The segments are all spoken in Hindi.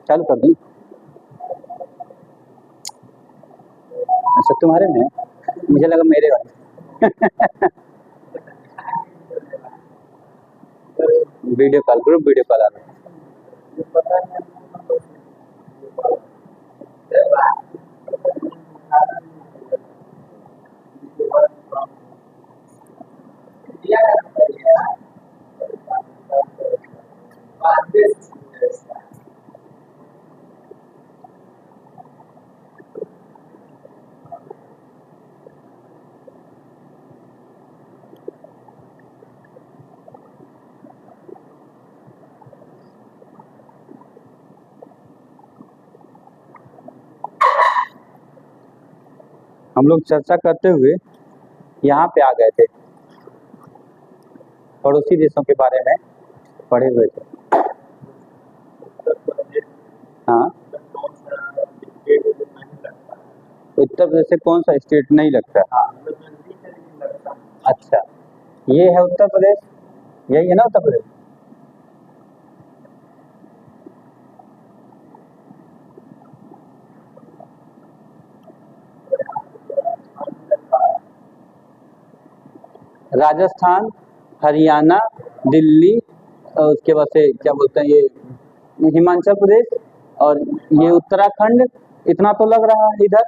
चालू कर दूं? अच्छा तुम्हारे में है? मुझे लगा मेरे वाले। Video call, group video call आ रहा है। हम लोग चर्चा करते हुए यहाँ पे आ गए थे, पड़ोसी देशों के बारे में पढ़े हुए थे। हाँ, उत्तर प्रदेश से कौन सा स्टेट नहीं लगता? अच्छा, ये है उत्तर प्रदेश, यही है ना उत्तर प्रदेश? राजस्थान, हरियाणा, दिल्ली, और उसके बाद से क्या बोलते हैं ये हिमाचल प्रदेश, और ये उत्तराखंड, इतना तो लग रहा है इधर।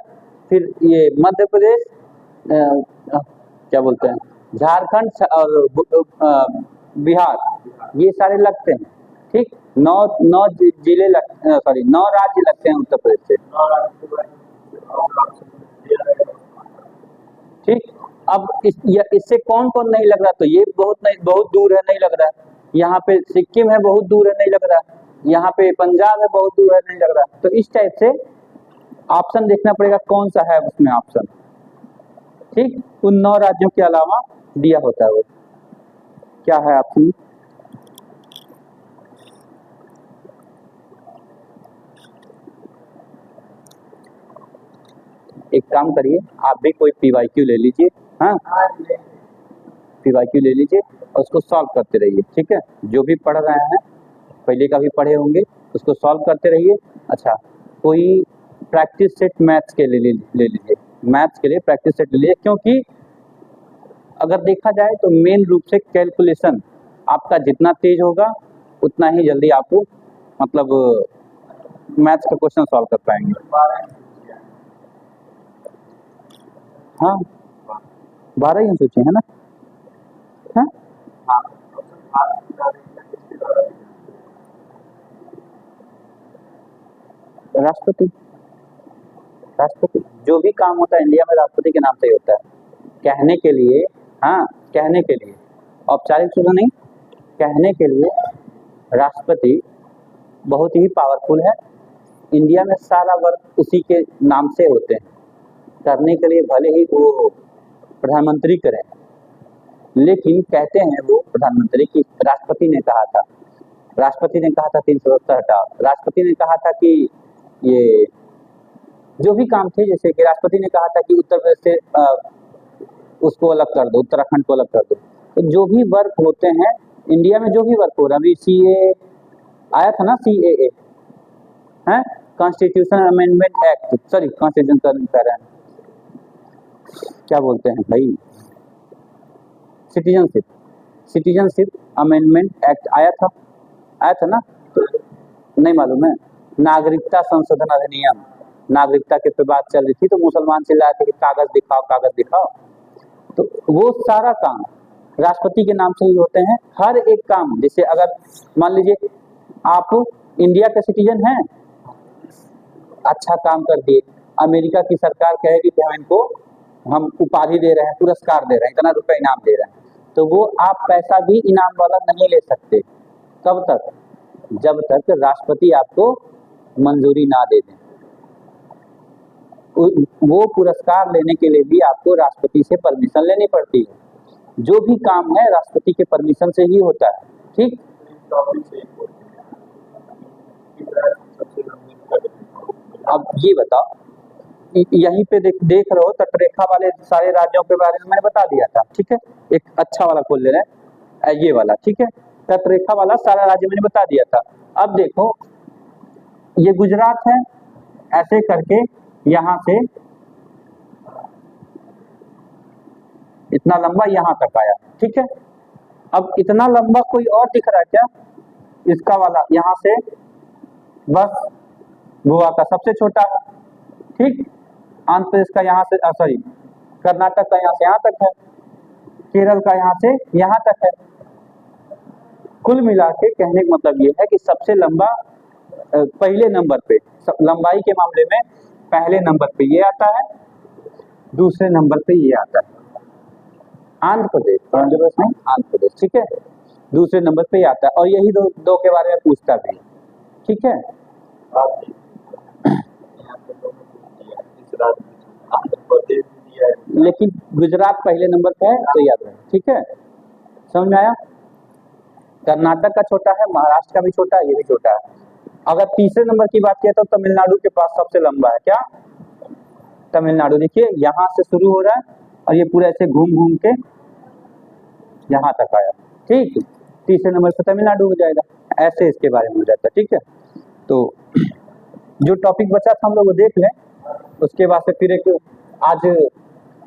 फिर ये मध्य प्रदेश, क्या बोलते हैं झारखंड और बिहार, ये सारे लगते हैं। ठीक, नौ नौ जिले सॉरी 9 राज्य लगते हैं उत्तर प्रदेश से। ठीक, अब इससे कौन कौन नहीं लग रहा? तो ये बहुत दूर है, नहीं लग रहा है। यहाँ पे सिक्किम है, बहुत दूर है, नहीं लग रहा है। यहाँ पे पंजाब है, बहुत दूर है, नहीं लग रहा है। तो इस टाइप से ऑप्शन देखना पड़ेगा कौन सा है उसमें ऑप्शन। ठीक, उन 9 राज्यों के अलावा दिया होता है वो। क्या है ऑप्शन? एक काम करिए, आप भी कोई PYQ ले लीजिए। हाँ, PYQ ले लीजिए और उसको सॉल्व करते रहिए। ठीक है, जो भी पढ़ रहे हैं पहले का भी पढ़े होंगे, उसको सॉल्व करते रहिए। अच्छा, कोई प्रैक्टिस सेट मैथ्स के लिए ले लीजिए। मैथ्स के लिए प्रैक्टिस सेट ले लीजिए, क्योंकि अगर देखा जाए तो मेन रूप से कैलकुलेशन आपका जितना तेज होगा उतना ही जल्दी आपको मतलब मैथ्स का क्वेश्चन सॉल्व कर पाएंगे। हाँ, 12 ही हम सोचे है ना। हाँ? राष्ट्रपति, राष्ट्रपति जो भी काम होता है इंडिया में राष्ट्रपति के नाम से ही होता है। कहने के लिए, हाँ कहने के लिए, औपचारिक रूप से नहीं, कहने के लिए राष्ट्रपति बहुत ही पावरफुल है। इंडिया में सारा वर्क उसी के नाम से होते हैं। करने के लिए भले ही वो प्रधानमंत्री करें, लेकिन कहते हैं वो प्रधानमंत्री की। राष्ट्रपति ने कहा था, राष्ट्रपति ने कहा था 370 हटाओ। राष्ट्रपति ने कहा था कि ये जो भी काम थे, जैसे कि राष्ट्रपति ने कहा था कि उत्तर प्रदेश से उसको अलग कर दो, उत्तराखंड को अलग कर दो। तो जो भी वर्क होते हैं इंडिया में, जो भी वर्क हो रहा है, अभी CA आया था ना, CAA है, constitution amendment act, sorry constitution कह रहे हैं, क्या बोलते हैं भाई, सिटीजनशिप अमेंडमेंट एक्ट आया था ना। तो नहीं मालूम है? नागरिकता संशोधन अधिनियम, नागरिकता के पे बात चल रही थी तो मुसलमान चिल्लाए थे कि कागज दिखाओ, कागज दिखाओ। तो वो सारा काम राष्ट्रपति के नाम से ही होते हैं। हर एक काम, जैसे अगर मान लीजिए आप इंडिया के सिटीजन हैं, अच्छा काम कर दिए, अमेरिका की सरकार कहेगी कि हम उपाधि दे रहे हैं, पुरस्कार दे रहे हैं, इतना रुपया इनाम दे रहे हैं, तो वो आप पैसा भी इनाम वाला नहीं ले सकते। कब तक? जब तक राष्ट्रपति आपको मंजूरी ना दे दें। वो पुरस्कार लेने के लिए भी आपको राष्ट्रपति से परमिशन लेनी पड़ती है। जो भी काम है राष्ट्रपति के परमिशन से ही होता है। ठीक, अब ये बताओ, यहीं पे देख रहे हो तटरेखा वाले सारे राज्यों के बारे में मैंने बता दिया था। ठीक है, एक अच्छा वाला खोल ले रहे हैं, ये वाला। ठीक है, तटरेखा वाला सारा राज्य मैंने बता दिया था। अब देखो ये गुजरात है, ऐसे करके यहाँ से इतना लंबा यहाँ तक आया, ठीक है। अब इतना लंबा कोई और दिख रहा है क्या? इसका वाला यहाँ से बस गोवा का सबसे छोटा है, ठीक। आंध्र प्रदेश का यहाँ से सॉरी कर्नाटक का यहाँ से यहाँ तक है, केरल का यहाँ से यहाँ तक है। कुल मिला के कहने का मतलब ये है कि सबसे लंबा पहले नंबर पे, लंबाई के मामले में पहले नंबर पे ये आता है, दूसरे नंबर पे ये आता है आंध्र प्रदेश नहीं, आंध्र प्रदेश, ठीक है। दूसरे नंबर पे ये आता है और यही दो के बारे में पूछता भी, ठीक है। लेकिन गुजरात पहले नंबर पे है तो याद रहे, ठीक है। समझ में आया? कर्नाटक का छोटा है, महाराष्ट्र का भी छोटा है, ये भी छोटा है। अगर तीसरे नंबर की बात किया तो तमिलनाडु के पास सबसे लंबा है, क्या? तमिलनाडु। देखिए यहाँ से शुरू हो रहा है और ये पूरा ऐसे घूम घूम के यहाँ तक आया, ठीक। तीसरे नंबर पे तमिलनाडु हो जाएगा, ऐसे इसके बारे में हो जाता है, ठीक है। तो जो टॉपिक बचा था हम लोग वो देख लें, उसके बाद से फिर एक आज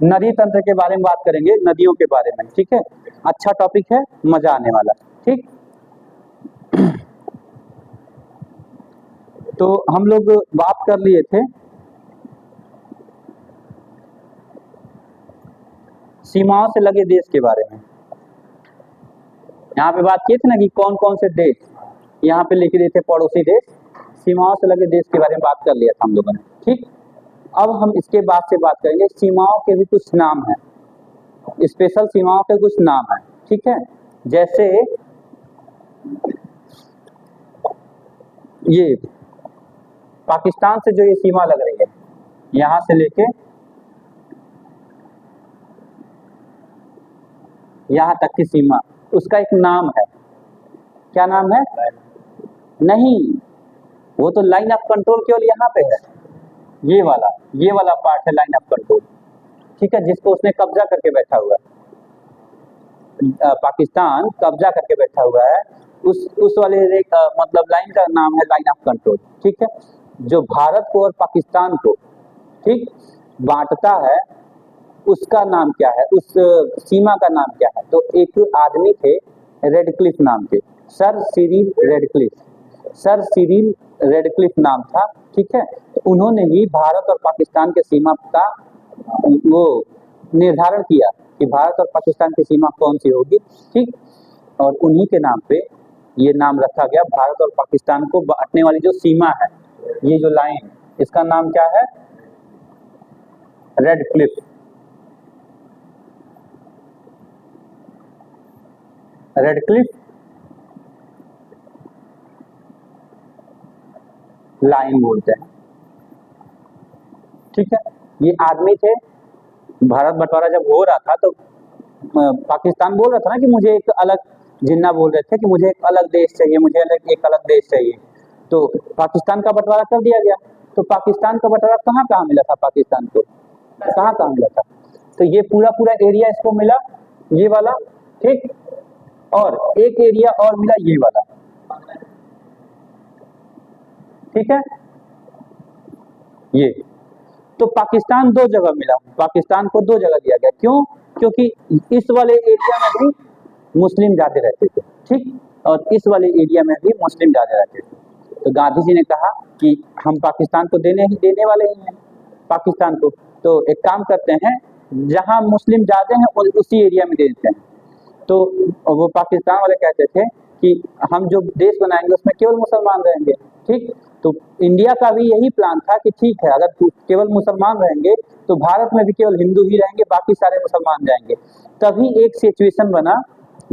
नदी तंत्र के बारे में बात करेंगे, नदियों के बारे में, ठीक है। अच्छा टॉपिक है, मजा आने वाला, ठीक। तो हम लोग बात कर लिए थे सीमाओं से लगे देश के बारे में। यहाँ पे बात किए थे ना कि कौन कौन से देश, यहाँ पे लिख दिए थे पड़ोसी देश। सीमाओं से लगे देश के बारे में बात कर लिया था हम लोगों ने, ठीक। अब हम इसके बाद से बात करेंगे सीमाओं के भी कुछ नाम हैं, स्पेशल सीमाओं के कुछ नाम हैं, ठीक है। जैसे ये पाकिस्तान से जो ये सीमा लग रही है, यहाँ से लेके यहाँ तक की सीमा, उसका एक नाम है। क्या नाम है? नहीं, वो तो लाइन ऑफ कंट्रोल केवल यहाँ पे है, ये वाला पार्ट है लाइन ऑफ कंट्रोल, ठीक है, जिसको उसने कब्जा करके बैठा हुआ है। पाकिस्तान कब्जा करके बैठा हुआ है, उस वाले मतलब लाइन का नाम है लाइन ऑफ कंट्रोल, ठीक है। जो भारत को और पाकिस्तान को, ठीक, बांटता है, उसका नाम क्या है, उस सीमा का नाम क्या है? तो एक आदमी थे रेडक्लिफ नाम के, सर सिरिल रेडक्लिफ नाम था, ठीक है। तो उन्होंने ही भारत और पाकिस्तान के सीमा का वो निर्धारण किया कि भारत और पाकिस्तान की सीमा कौन सी होगी, ठीक। और उन्हीं के नाम पे ये नाम रखा गया। भारत और पाकिस्तान को बांटने वाली जो सीमा है, ये जो लाइन, इसका नाम क्या है? रेडक्लिफ लाइन बोलते हैं, ठीक है। ये आदमी थे, भारत बंटवारा जब हो रहा था तो पाकिस्तान बोल रहा था ना कि मुझे एक अलग, जिन्ना बोल रहे थे कि मुझे एक अलग देश चाहिए, मुझे एक अलग देश चाहिए। तो पाकिस्तान का बंटवारा कर दिया गया। तो पाकिस्तान का बंटवारा कहाँ कहाँ मिला था? पाकिस्तान को कहाँ कहाँ मिला था? तो ये पूरा एरिया इसको मिला, ये वाला, ठीक। और एक एरिया और मिला, ये वाला, ठीक है। ये तो पाकिस्तान दो जगह मिला, पाकिस्तान को दो जगह दिया गया। क्यों? क्योंकि इस वाले एरिया में भी मुस्लिम ज्यादा रहते थे, ठीक, और इस वाले एरिया में भी मुस्लिम ज्यादा रहते थे। तो गांधी जी ने कहा कि हम पाकिस्तान को देने वाले ही हैं पाकिस्तान को, तो एक काम करते हैं, जहां मुस्लिम ज्यादा हैं उसी एरिया में दे देते हैं। तो वो पाकिस्तान वाले कहते थे कि हम जो देश बनाएंगे उसमें केवल मुसलमान रहेंगे, ठीक। तो इंडिया का भी यही प्लान था कि ठीक है, अगर केवल मुसलमान रहेंगे तो भारत में भी केवल हिंदू ही रहेंगे, बाकी सारे मुसलमान जाएंगे। तभी एक सिचुएशन बना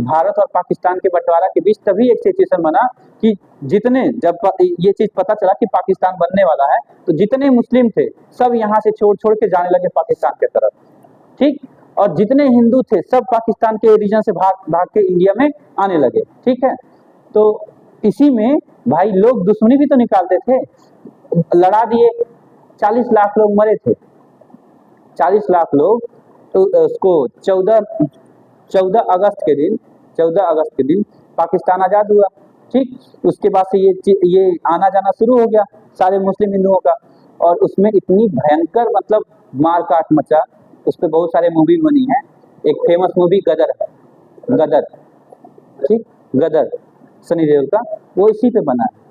भारत और पाकिस्तान के बंटवारा के बीच, तभी एक सिचुएशन बना कि जितने, जब ये चीज पता चला कि पाकिस्तान बनने वाला है, तो जितने मुस्लिम थे सब यहाँ से छोड़ के जाने लगे पाकिस्तान की तरफ, ठीक। और जितने हिंदू थे सब पाकिस्तान के रीजन से भाग के इंडिया में आने लगे, ठीक है। तो इसी में भाई लोग दुश्मनी भी तो निकालते थे, लड़ा दिए, 40 लाख लोग मरे थे, 40 लाख लोग। तो उसको 14 अगस्त के दिन पाकिस्तान आजाद हुआ, ठीक। उसके बाद से ये आना जाना शुरू हो गया सारे मुस्लिम हिंदुओं का, और उसमें इतनी भयंकर मतलब मार काट मचा। उस पर बहुत सारे मूवी बनी है। एक फेमस मूवी गदर है, गदर, ठीक, गदर सनी देओल का, वो इसी पे बना है।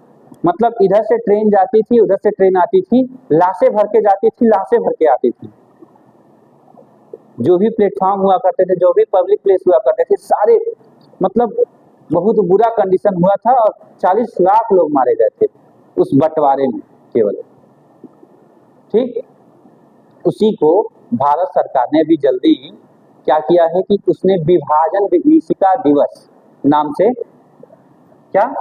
मतलब इधर से ट्रेन जाती थी, उधर से ट्रेन आती थी, लाशें भर के जाती थी, लाशें भर के आती थी। जो भी प्लेटफॉर्म हुआ करते थे, जो भी पब्लिक प्लेस हुआ करते थे, सारे मतलब बहुत बुरा कंडीशन हुआ था, और 40 लाख लोग मारे गए थे उस बंटवारे में केवल, ठीक। उसी को भारत सरकार ने अभी जल्दी क्या किया है कि उसने विभाजन विभीषिका दिवस नाम से क्या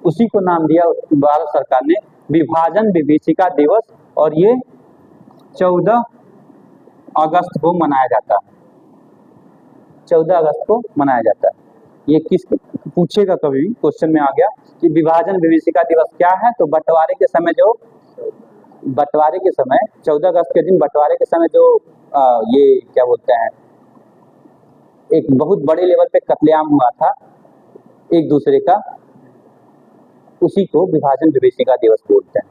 उसी को नाम दिया भारत सरकार ने विभाजन विभीषिका दिवस, और ये 14 अगस्त को मनाया जाता है। 14 अगस्त को मनाया जाता है। ये किस पूछेगा कभी क्वेश्चन में आ गया कि विभाजन विभीषिका दिवस क्या है, तो बंटवारे के समय जो बंटवारे के समय 14 अगस्त के दिन बंटवारे के समय जो ये क्या बोलते हैं, एक बहुत बड़े लेवल पे कत्लेआम हुआ था एक दूसरे का, उसी को विभाजन विभीषिका दिवस बोलते हैं,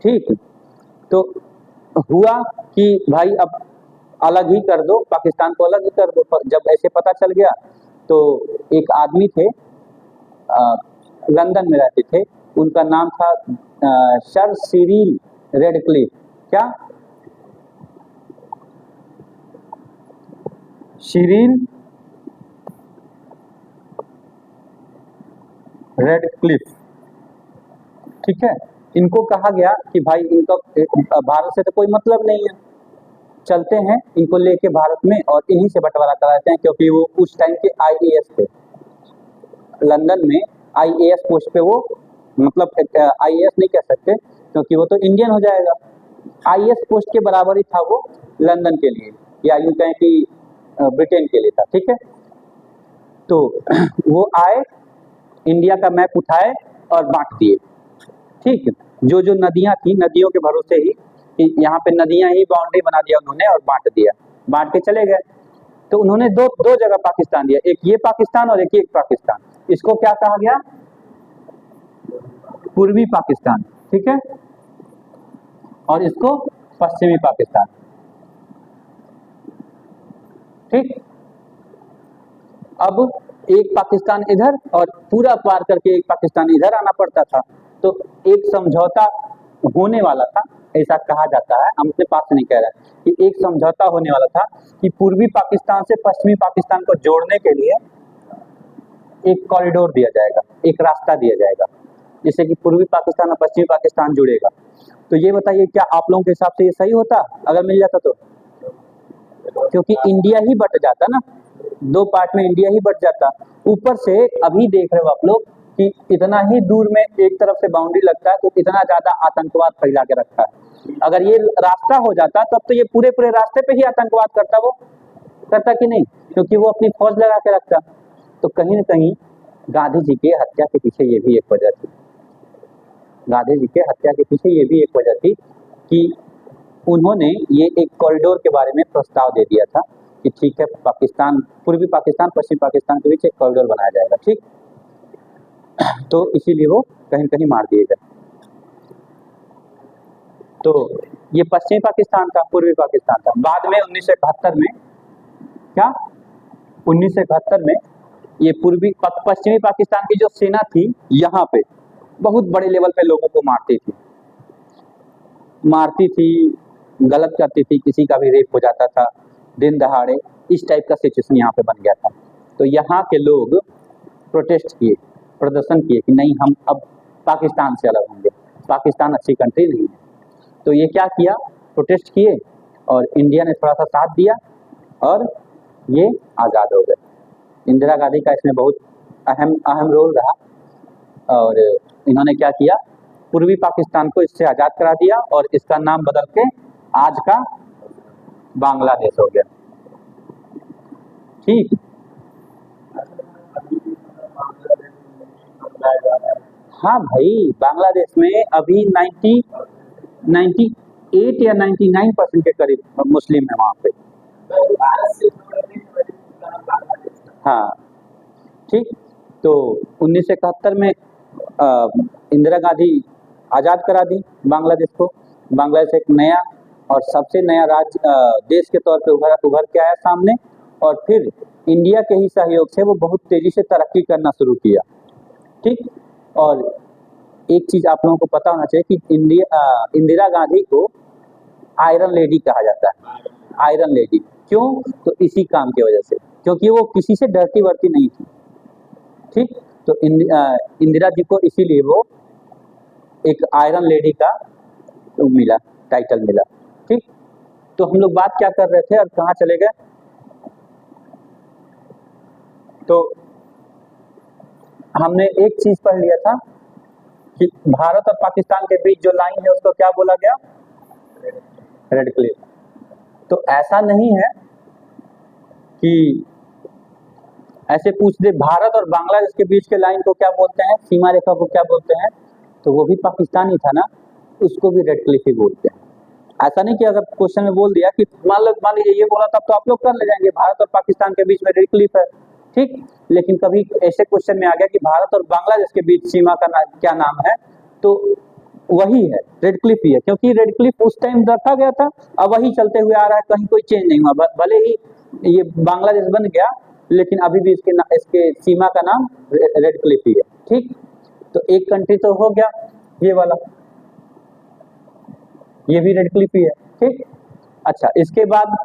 ठीक। तो हुआ कि भाई अब अलग ही कर दो, पाकिस्तान को अलग ही कर दो। जब ऐसे पता चल गया तो एक आदमी थे, लंदन में रहते थे, उनका नाम था सर सिरिल रेडक्लिफ। क्या? सिरिल रेडक्लिफ, ठीक है। इनको कहा गया कि भाई इनका भारत से तो कोई मतलब नहीं है, चलते हैं इनको लेके भारत में और इन्हीं से बंटवारा कराते हैं, क्योंकि वो उस टाइम के आईएएस थे लंदन में, आईएएस पोस्ट पे वो, मतलब आईएएस नहीं कह सकते क्योंकि वो तो इंडियन हो जाएगा, आईएएस पोस्ट के बराबर ही था वो लंदन के लिए, या यूं कहें कि ब्रिटेन के लिए था, ठीक है। तो वो आए, इंडिया का मैप उठाए और बांट दिए, ठीक। जो जो नदियां थी, नदियों के भरोसे ही कि यहाँ पे नदियां ही बाउंड्री बना दिया उन्होंने और बांट दिया, बांट के चले गए। तो उन्होंने दो जगह पाकिस्तान दिया, एक ये पाकिस्तान और एक ये पाकिस्तान। इसको क्या कहा गया? पूर्वी पाकिस्तान, ठीक है, और इसको पश्चिमी पाकिस्तान, ठीक। अब एक पाकिस्तान इधर और पूरा पार करके एक पाकिस्तान इधर आना पड़ता था, तो एक समझौता होने वाला था, ऐसा कहा जाता है, हम अपने पास से नहीं कह रहे कि एक समझौता होने वाला था कि पूर्वी पाकिस्तान से पश्चिमी पाकिस्तान को जोड़ने के लिए एक कॉरिडोर दिया जाएगा, एक रास्ता दिया जाएगा, जिससे कि पूर्वी पाकिस्तान और पश्चिमी पाकिस्तान जुड़ेगा। तो ये बताइए क्या आप लोगों के हिसाब से ये सही होता अगर मिल जाता तो? क्योंकि इंडिया ही बट जाता ना, दो पार्ट में इंडिया ही बट जाता। ऊपर से अभी देख रहे हो आप लोग कि इतना ही दूर में एक तरफ से बाउंड्री लगता है, तो इतना ज्यादा आतंकवाद फैला के रखा है। अगर ये रास्ता हो जाता तब तो ये पूरे पूरे रास्ते पे ही आतंकवाद करता, वो करता कि नहीं, क्योंकि वो अपनी फौज लगा के रखता। तो कहीं ना कहीं गांधी जी के हत्या के पीछे ये भी एक वजह थी, गांधी जी के हत्या के पीछे ये भी एक वजह थी कि उन्होंने ये एक कॉरिडोर के बारे में प्रस्ताव दे दिया था कि ठीक है, पाकिस्तान, पूर्वी पाकिस्तान पश्चिमी पाकिस्तान के बीच एक कॉरिडोर बनाया जाएगा, ठीक। तो इसीलिए वो कहीं कहीं मार दिए गए। तो ये पश्चिमी पाकिस्तान था, पूर्वी पाकिस्तान था। बाद में 1971 में क्या, 1971 में ये पूर्वी पश्चिमी पाकिस्तान की जो सेना थी यहाँ पे बहुत बड़े लेवल पे लोगों को मारती थी, गलत करती थी, किसी का भी रेप हो जाता था दिन दहाड़े, इस टाइप का सिचुएशन यहाँ पे बन गया था। तो यहाँ के लोग प्रोटेस्ट किए, प्रदर्शन किए कि नहीं, हम अब पाकिस्तान से अलग होंगे, पाकिस्तान अच्छी कंट्री नहीं है। तो ये क्या किया, प्रोटेस्ट किए और इंडिया ने थोड़ा सा साथ दिया और ये आज़ाद हो गए। इंदिरा गांधी का इसमें बहुत अहम रोल रहा, और इन्होंने क्या किया, पूर्वी पाकिस्तान को इससे आज़ाद करा दिया और इसका नाम बदल के आज का बांग्लादेश हो गया, ठीक। हाँ भाई, बांग्लादेश में अभी 98 या 99% के करीब मुस्लिम है वहाँ पे। हाँ ठीक। तो 1971 में इंदिरा गांधी आज़ाद करा दी बांग्लादेश को। बांग्लादेश एक नया और सबसे नया राज्य देश के तौर पे उभर के आया सामने, और फिर इंडिया के ही सहयोग से वो बहुत तेजी से तरक्की करना शुरू किया। ठीक। और एक चीज आप लोगों को पता होना चाहिए कि इंदिरा गांधी को आयरन लेडी कहा जाता है। आयरन लेडी क्यों? तो इसी काम की वजह से, क्योंकि वो किसी से डरती वरती नहीं थी। ठीक। तो इंदिरा जी को इसीलिए वो एक आयरन लेडी का मिला, टाइटल मिला। ठीक। तो हम लोग बात क्या कर रहे थे और कहाँ चले गए? तो हमने एक चीज पढ़ लिया था कि भारत और पाकिस्तान के बीच जो लाइन है उसको क्या बोला गया? Red Cliff. तो ऐसा नहीं है कि ऐसे पूछ दे भारत और बांग्लादेश के बीच के लाइन को क्या बोलते हैं, सीमा रेखा को क्या बोलते हैं, तो वो भी पाकिस्तान ही था ना, उसको भी रेड क्लिफ ही बोलते हैं। ऐसा नहीं कि अगर क्वेश्चन में बोल दिया कि मान लीजिए ये बोला तब तो आप लोग कर ले जाएंगे भारत और पाकिस्तान के बीच में रेड क्लिफ है। ठीक। लेकिन कभी ऐसे क्वेश्चन में आ गया कि भारत और बांग्लादेश के बीच सीमा का क्या नाम है, तो वही है, रेड क्लिफ ही है, क्योंकि रेड क्लिफ उस टाइम रखा गया था, अब वही चलते हुए आ रहा है, कहीं कोई चेंज नहीं हुआ। भले ही ये बांग्लादेश बन गया, लेकिन अभी भी इसके सीमा का नाम रेड क्लिफ ही है। ठीक। तो एक कंट्री तो हो गया ये वाला, ये भी रेड क्लिफ ही है। ठीक। अच्छा, इसके बाद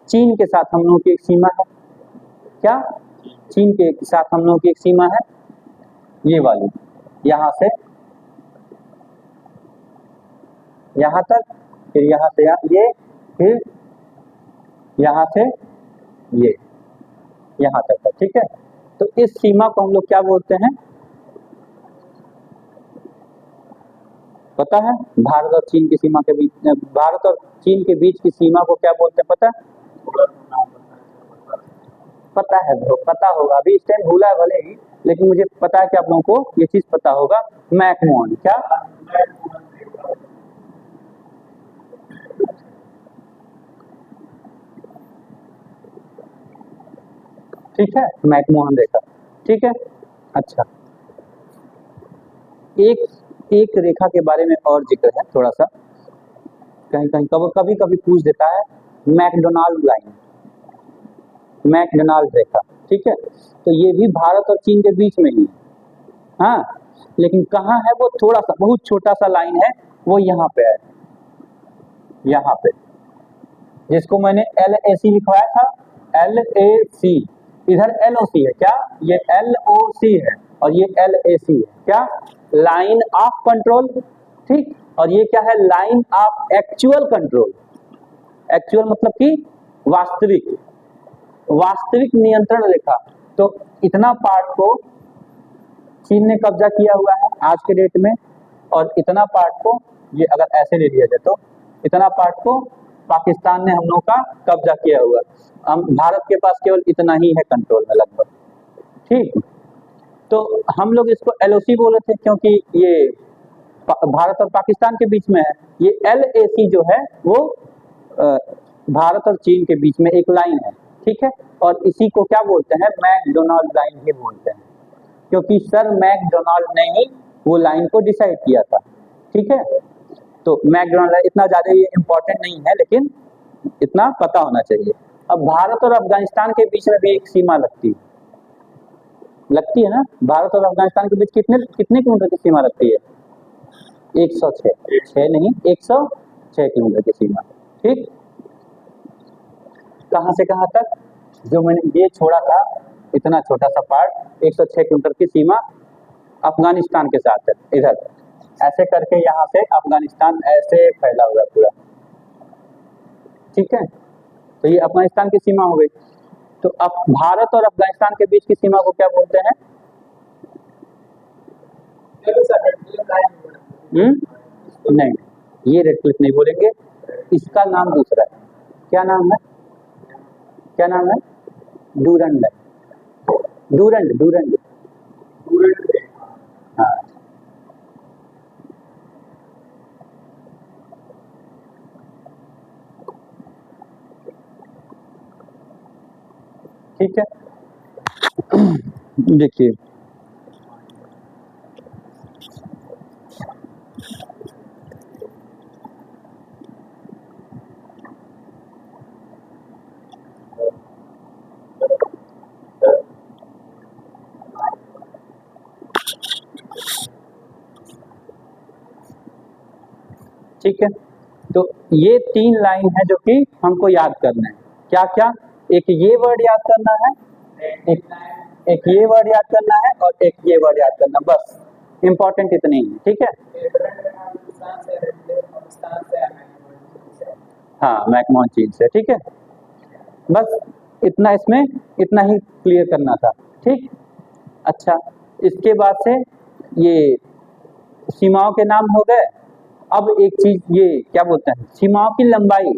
चीन के साथ हम लोगों की एक सीमा है। क्या? चीन के साथ हम लोगों की एक सीमा है, ये वाली, यहां से यहां तक, फिर यहां से ये, फिर यहां से ये, यहां तक है। ठीक है। तो इस सीमा को हम लोग क्या बोलते हैं? पता है? भारत और चीन की सीमा के बीच, भारत और चीन के बीच की सीमा को क्या बोलते हैं? पता है? पता है ब्रो, पता होगा। अभी इस टाइम भूला है भले ही, लेकिन मुझे पता है कि आप लोगों को ये चीज पता होगा। मैकमोहन। क्या? ठीक है, मैकमोहन रेखा। ठीक है। अच्छा, एक रेखा के बारे में और जिक्र है थोड़ा सा, कहीं कहीं कभी कभी पूछ देता है, मैकडोनाल्ड लाइन, मैकडोनाल्ड रेखा। ठीक है। तो ये भी भारत और चीन के बीच में ही है। हाँ, लेकिन कहाँ है वो? थोड़ा सा, बहुत छोटा सा लाइन है, वो यहाँ पे है, यहाँ पे, जिसको मैंने LAC लिखवाया था। LAC, इधर LOC है। क्या? ये LOC है और ये LAC है। क्या? Line of control. ठीक। और ये क्या है? Line of actual control. Actual मतलब कि वास्तविक, वास्तविक नियंत्रण रेखा। तो इतना पार्ट को चीन ने कब्जा किया हुआ है आज के डेट में, और इतना पार्ट को, ये अगर ऐसे ले लिया जाए तो इतना पार्ट को पाकिस्तान ने हम लोग का कब्जा किया हुआ है। हम भारत के पास केवल इतना ही है कंट्रोल में लगभग। ठीक। तो हम लोग इसको LOC बोले थे क्योंकि ये भारत और पाकिस्तान के बीच में है। ये LAC जो है वो भारत और चीन के बीच में एक लाइन है। ठीक है। और इसी को क्या बोलते हैं? मैकडोनाल्ड लाइन ही बोलते हैं, क्योंकि सर मैकडोनाल्ड ने ही वो लाइन को डिसाइड किया था। ठीक है। तो मैकडोनाल्ड इतना ज्यादा ये इंपॉर्टेंट नहीं है, लेकिन इतना पता होना चाहिए। अब भारत और अफगानिस्तान के बीच में भी एक सीमा लगती है ना। भारत और अफगानिस्तान के बीच कितने किलोमीटर की सीमा लगती है? 106, 6 नहीं, 106 किलोमीटर की सीमा। ठीक। कहां से कहां तक? जो मैंने ये छोड़ा था, इतना छोटा सा पार्ट, 106 किलोमीटर की सीमा अफगानिस्तान के साथ है। इधर ऐसे करके यहाँ से अफगानिस्तान ऐसे फैला हुआ है पूरा। ठीक है। तो ये अफगानिस्तान की सीमा हो गई। तो अब भारत और अफगानिस्तान के बीच की सीमा को क्या बोलते हैं? नहीं, ये रेड क्लिफ नहीं बोलेंगे, इसका नाम दूसरा है। क्या नाम है? क्या नाम है? डूरंड है। Durand, Durand. हाँ, देखिए ठीक है, तो ये 3 लाइन है जो कि हमको याद करना है। क्या क्या? एक ये वर्ड याद करना है, एक एक ये वर्ड याद करना है और एक ये वर्ड याद करना, बस इंपॉर्टेंट इतने ही है। ठीक है, हाँ मैकमोहन चीज से। ठीक है, बस इतना, इसमें इतना ही क्लियर करना था। ठीक, अच्छा, इसके बाद से ये सीमाओं के नाम हो गए। अब एक चीज ये क्या बोलते हैं, सीमाओं की लंबाई।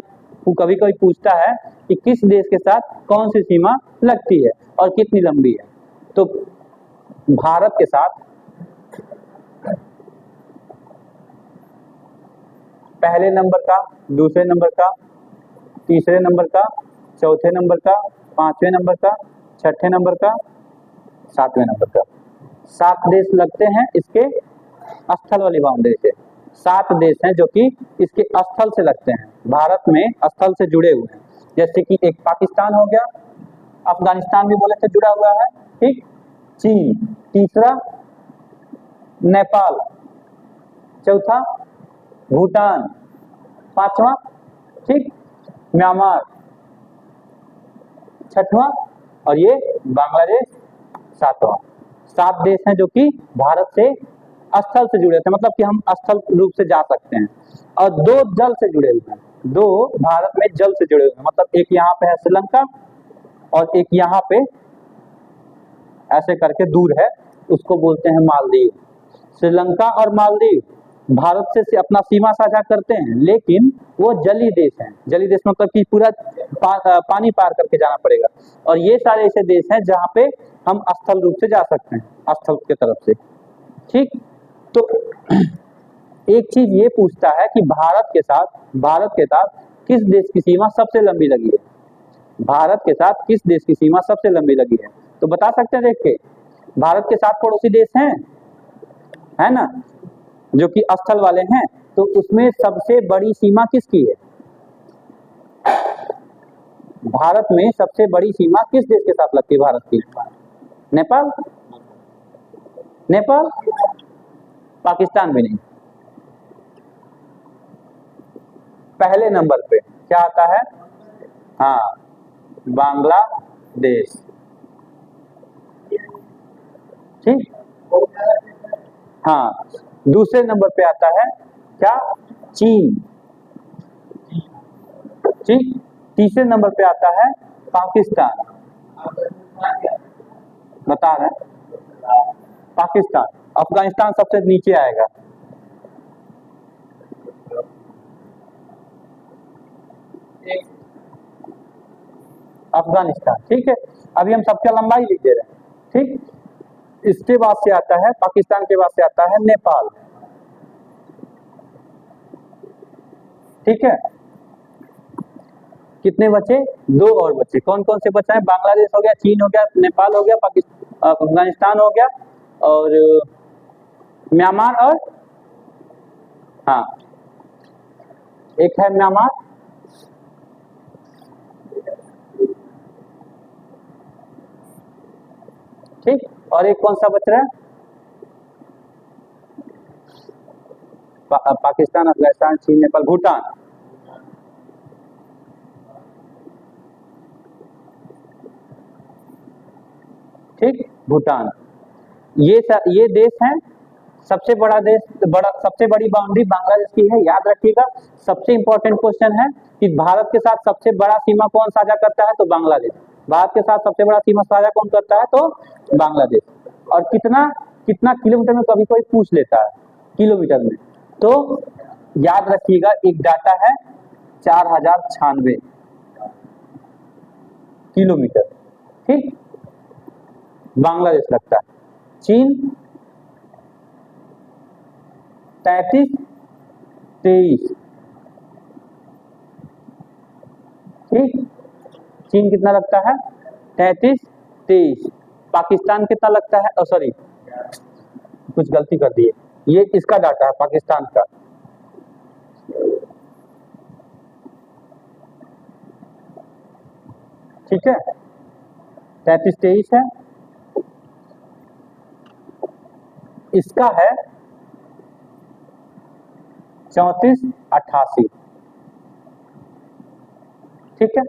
वो कभी कभी पूछता है कि किस देश के साथ कौन सी सीमा लगती है और कितनी लंबी है। तो भारत के साथ पहले नंबर का, दूसरे नंबर का, तीसरे नंबर का, चौथे नंबर का, पांचवें नंबर का, छठे नंबर का, सातवें नंबर का, 7 देश लगते हैं इसके स्थल वाली बाउंड्री से। 7 देश हैं जो कि इसके स्थल से लगते हैं, भारत में स्थल से जुड़े हुए हैं। जैसे कि एक पाकिस्तान हो गया, अफगानिस्तान भी बोले तो जुड़ा हुआ है। ठीक, चीन, तीसरा नेपाल, चौथा भूटान, पांचवा ठीक म्यांमार, छठवां और ये बांग्लादेश सातवां। 7 देश हैं जो कि भारत से स्थल से जुड़े थे, मतलब कि हम स्थल रूप से जा सकते हैं। और 2 जल से जुड़े हुए हैं, 2 भारत में जल से जुड़े हुए हैं, मतलब एक यहाँ पे है श्रीलंका और एक यहाँ पे ऐसे करके दूर है, उसको बोलते हैं मालदीव। श्रीलंका और मालदीव भारत से अपना सीमा साझा करते हैं, लेकिन वो जलीय देश हैं। जलीय देश मतलब कि पूरा पानी पार करके जाना पड़ेगा। और ये सारे ऐसे देश हैं जहाँ पे हम स्थल रूप से जा सकते हैं, स्थल की तरफ से। ठीक, तो एक चीज ये पूछता है कि भारत के साथ किस देश की सीमा सबसे लंबी लगी है। भारत के साथ किस देश की सीमा सबसे लंबी लगी है, तो बता सकते हैं देख के। भारत के 7 पड़ोसी देश हैं, है ना, जो कि स्थल वाले हैं। तो उसमें सबसे बड़ी सीमा किसकी है? भारत में सबसे बड़ी सीमा किस देश के साथ लगती है भारत की? नेपाल? नेपाल? पाकिस्तान भी नहीं। पहले नंबर पे क्या आता है? हाँ, बांग्लादेश। ठीक, हाँ, दूसरे नंबर पे आता है क्या? चीन। ठीक, तीसरे नंबर पे आता है पाकिस्तान। बता रहे हैं पाकिस्तान। अफगानिस्तान सबसे नीचे आएगा। अफगानिस्तान। ठीक है, अभी हम सबका लंबाई लिख दे रहे हैं। ठीक, इसके बाद से आता है, पाकिस्तान के बाद से आता है नेपाल। ठीक है, कितने बचे? 2 और बचे। कौन कौन से बचा है? बांग्लादेश हो गया, चीन हो गया, नेपाल हो गया, पाकिस्तान, अफगानिस्तान हो गया और म्यांमार और हाँ एक है म्यांमार। ठीक, और एक कौन सा बच रहा है? पाकिस्तान, अफगानिस्तान, चीन, नेपाल, भूटान। ठीक, भूटान। ये देश हैं। सबसे बड़ा देश, सबसे बड़ी बाउंड्री बांग्लादेश की है, याद रखिएगा। सबसे इंपॉर्टेंट क्वेश्चन है कि भारत के साथ सबसे बड़ा सीमा कौन साझा करता है, तो बांग्लादेश। भारत के साथ सबसे बड़ा सीमा साझा कौन करता है, तो बांग्लादेश। और कितना कितना किलोमीटर में कभी कोई पूछ लेता है, किलोमीटर में, तो याद रखिएगा एक डाटा है 4096 किलोमीटर। ठीक, बांग्लादेश लगता है। चीन 33, 23। ठीक, चीन कितना लगता है? 33, 23। पाकिस्तान कितना लगता है, सॉरी कुछ गलती कर दी है, ये इसका डाटा है पाकिस्तान का। ठीक है, 33-23 है, इसका है 34-88। ठीक है,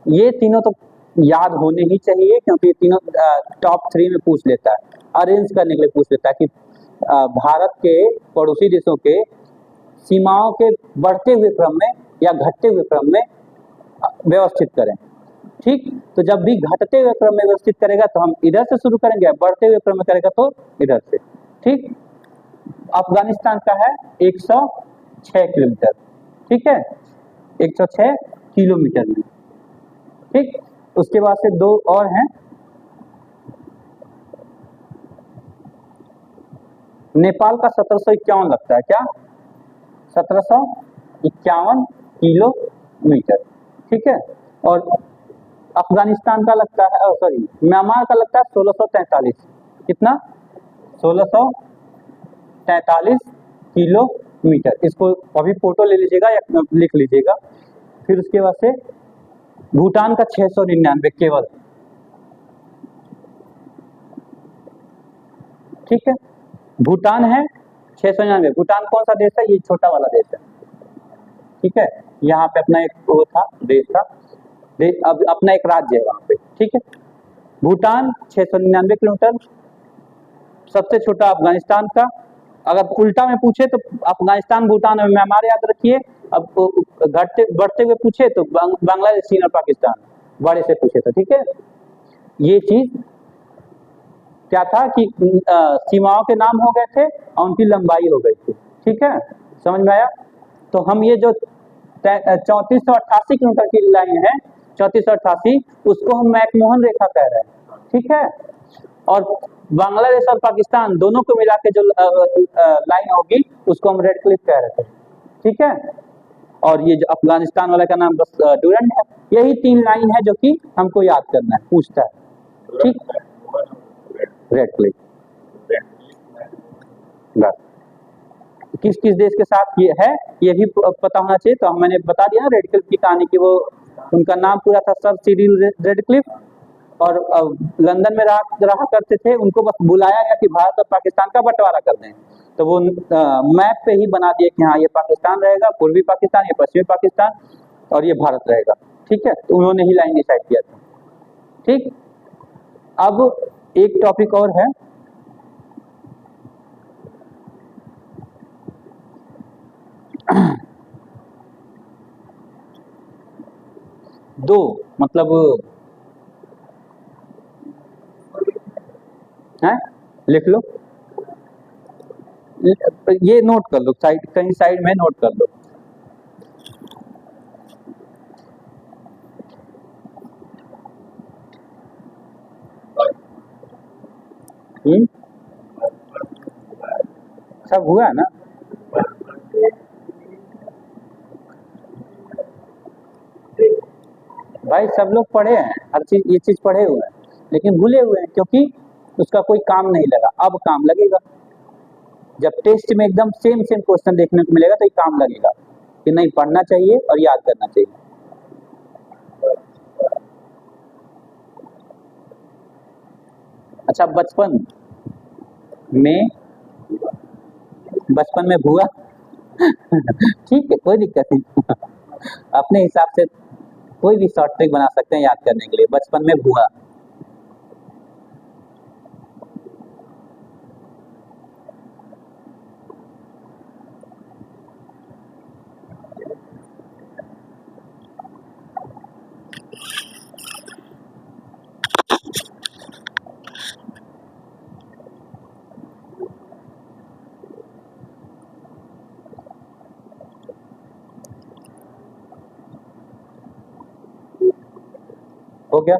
ये तीनों तो याद होने ही चाहिए क्योंकि ये तीनों टॉप 3 में पूछ लेता है, अरेंज करने के लिए पूछ लेता है कि भारत के पड़ोसी देशों के सीमाओं के बढ़ते हुए क्रम में या घटते हुए क्रम में व्यवस्थित करें। ठीक, तो जब भी घटते हुए क्रम में व्यवस्थित करेगा तो हम इधर से शुरू करेंगे, बढ़ते हुए क्रम में करेगा तो इधर से। ठीक, अफगानिस्तान का है 106 किलोमीटर। ठीक है, 106 किलोमीटर में। ठीक, उसके बाद से दो और हैं, नेपाल का 1751 लगता है, क्या 1751 किलोमीटर। ठीक है, और अफगानिस्तान का लगता है, सॉरी म्यांमार का लगता है 1643। कितना, 1643 किलोमीटर। इसको अभी फोटो ले लीजिएगा या लिख लीजिएगा। फिर उसके बाद से भूटान का 699 केवल। ठीक है, भूटान है 699। भूटान कौन सा देश है, ये छोटा वाला देश है। ठीक है, यहाँ पे अपना एक वो था, देश था, अब अपना एक राज्य है वहां पे। ठीक है, भूटान 699 किलोमीटर, सबसे छोटा अफगानिस्तान का। अगर उल्टा में पूछे तो अफगानिस्तान, भूटान और म्यांमार याद रखिए। अब घटते बढ़ते हुए पूछे तो बांग्लादेश, चीन और पाकिस्तान बड़े से पूछे तो। ठीक है, ये चीज क्या था कि सीमाओं के नाम हो गए थे और उनकी लंबाई हो गई थी। ठीक है, समझ में आया। तो हम ये जो 3488 किलोमीटर की लाइन है, 3488, उसको हम मैकमोहन रेखा कह रहे हैं। ठीक है, और बांग्लादेश और पाकिस्तान दोनों को मिला के जो लाइन होगी उसको हम रेड क्लिफ कह रहे थे। ठीक है, और ये जो अफगानिस्तान वाला का नाम बस डूरंड है। यही 3 लाइन है जो कि हमको याद करना है, पूछता है। ठीक, रेड क्लिफ किस किस देश के साथ ये है, ये भी पता होना चाहिए। तो मैंने बता दिया ना रेड क्लिफ की कहानी की, वो उनका नाम पूरा था सर सिरिल रेडक्लिफ, और लंदन में रहा करते थे। उनको बस बुलाया गया कि भारत और पाकिस्तान का बंटवारा कर दें, तो वो मैप पे ही बना दिए कि हाँ ये पाकिस्तान रहेगा, पूर्वी पाकिस्तान, ये पश्चिमी पाकिस्तान, और ये भारत रहेगा। ठीक है, तो उन्होंने ही लाइन डिसाइड किया था। ठीक, अब एक टॉपिक और है, दो मतलब है, लिख लो, ये नोट कर लो, साइड कहीं साइड में नोट कर लो। सब हुआ है ना, भाई सब लोग पढ़े हैं, हर चीज ये चीज पढ़े हुए हैं, लेकिन भूले हुए हैं क्योंकि उसका कोई काम नहीं लगा। अब काम लगेगा, जब टेस्ट में एकदम सेम सेम क्वेश्चन देखने को मिलेगा तो ये काम लगेगा कि नहीं, पढ़ना चाहिए और याद करना चाहिए। अच्छा, बचपन में भूआ ठीक है, कोई दिक्कत नहीं अपने हिसाब से कोई भी शॉर्ट ट्रिक बना सकते हैं याद करने के लिए। बचपन में भूआ, हो गया।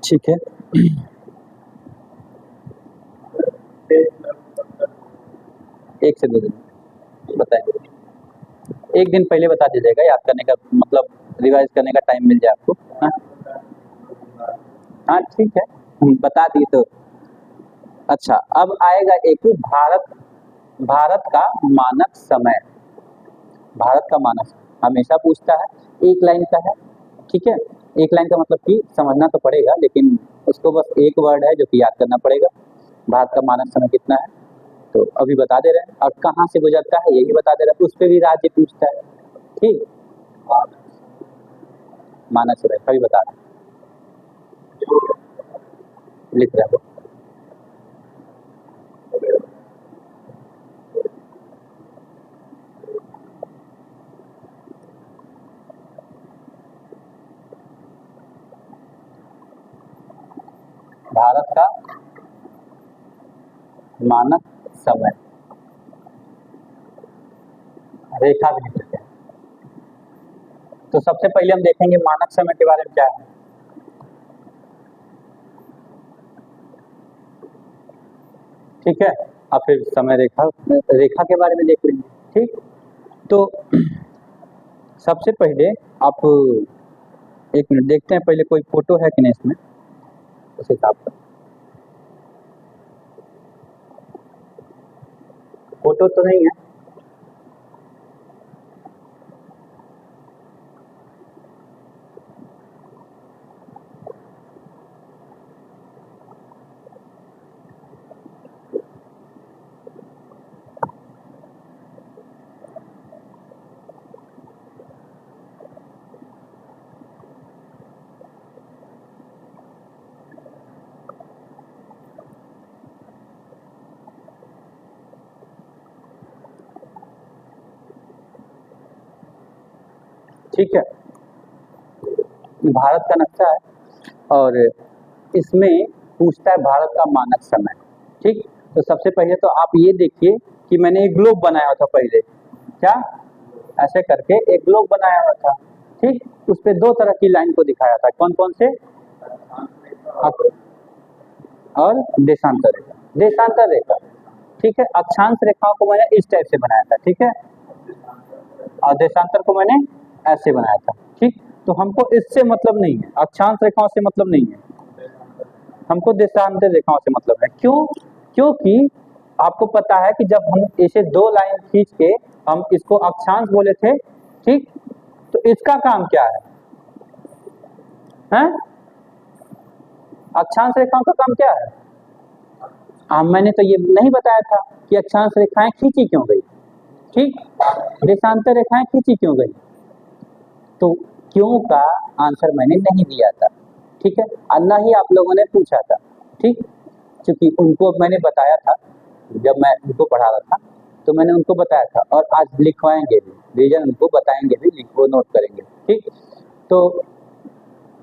ठीक है, एक से 2 दिन बताएंगे, एक दिन पहले बता दिया जाएगा, याद करने का मतलब रिवाइज करने का टाइम मिल जाए आपको। हाँ हाँ ठीक है, बता दिए तो। अच्छा, अब आएगा एक भारत का मानक समय। भारत का मानक समय हमेशा पूछता है, एक लाइन का है, ठीक है। एक लाइन का मतलब कि समझना तो पड़ेगा, लेकिन उसको बस एक वर्ड है जो कि याद करना पड़ेगा। भारत का मानक समय कितना है, तो अभी बता दे रहे हैं, और कहाँ से गुजरता है ये भी बता दे रहे हैं, उस पर भी राज्य पूछता है, ठीक। मानक समय कभी बता रहे हैं, लिख रहे हो। भारत का मानक समय, रेखा भी लिख लेते हैं। तो सबसे पहले हम देखेंगे मानक समय के बारे में क्या है। ठीक है, अब फिर समय रेखा के बारे में देख लेंगे, ठीक। तो सबसे पहले आप एक मिनट देखते हैं, पहले कोई फोटो है कि नहीं इसमें, उस हिसाब से। फोटो तो नहीं है, ठीक है। भारत का नक्शा है और इसमें पूछता है भारत का मानक समय, ठीक। तो सबसे पहले तो आप ये देखिए कि मैंने एक ग्लोब बनाया था पहले, क्या ऐसे करके एक ग्लोब बनाया हुआ था, ठीक। उस पे 2 तरह की लाइन को दिखाया था, कौन कौन से, और देशांतर रेखा, देशांतर रेखा, ठीक है। अक्षांश रेखाओं को मैंने इस टाइप से बनाया था, ठीक है, और देशांतर को मैंने ऐसे बनाया था, ठीक। तो हमको इससे मतलब नहीं है, अक्षांश रेखाओं से मतलब नहीं है, हमको देशांतर रेखाओं से मतलब है। क्यों? क्योंकि आपको पता है कि जब हम इसे 2 लाइन खींच के हम इसको अक्षांश बोले थे, ठीक। तो इसका काम क्या है, हैं? अक्षांश रेखाओं का काम क्या है? मैंने तो ये नहीं बताया था कि अक्षांश रेखाएं खींची क्यों गई, ठीक। देशांतर रेखाएं खींची क्यों गई, तो क्यों का आंसर मैंने नहीं दिया था, ठीक है, और ना ही आप लोगों ने पूछा था, ठीक। क्योंकि उनको मैंने बताया था, जब मैं उनको पढ़ा रहा था तो मैंने उनको बताया था, और आज लिखवाएंगे भी, रीजन उनको बताएंगे भी, लिखो नोट करेंगे, ठीक। तो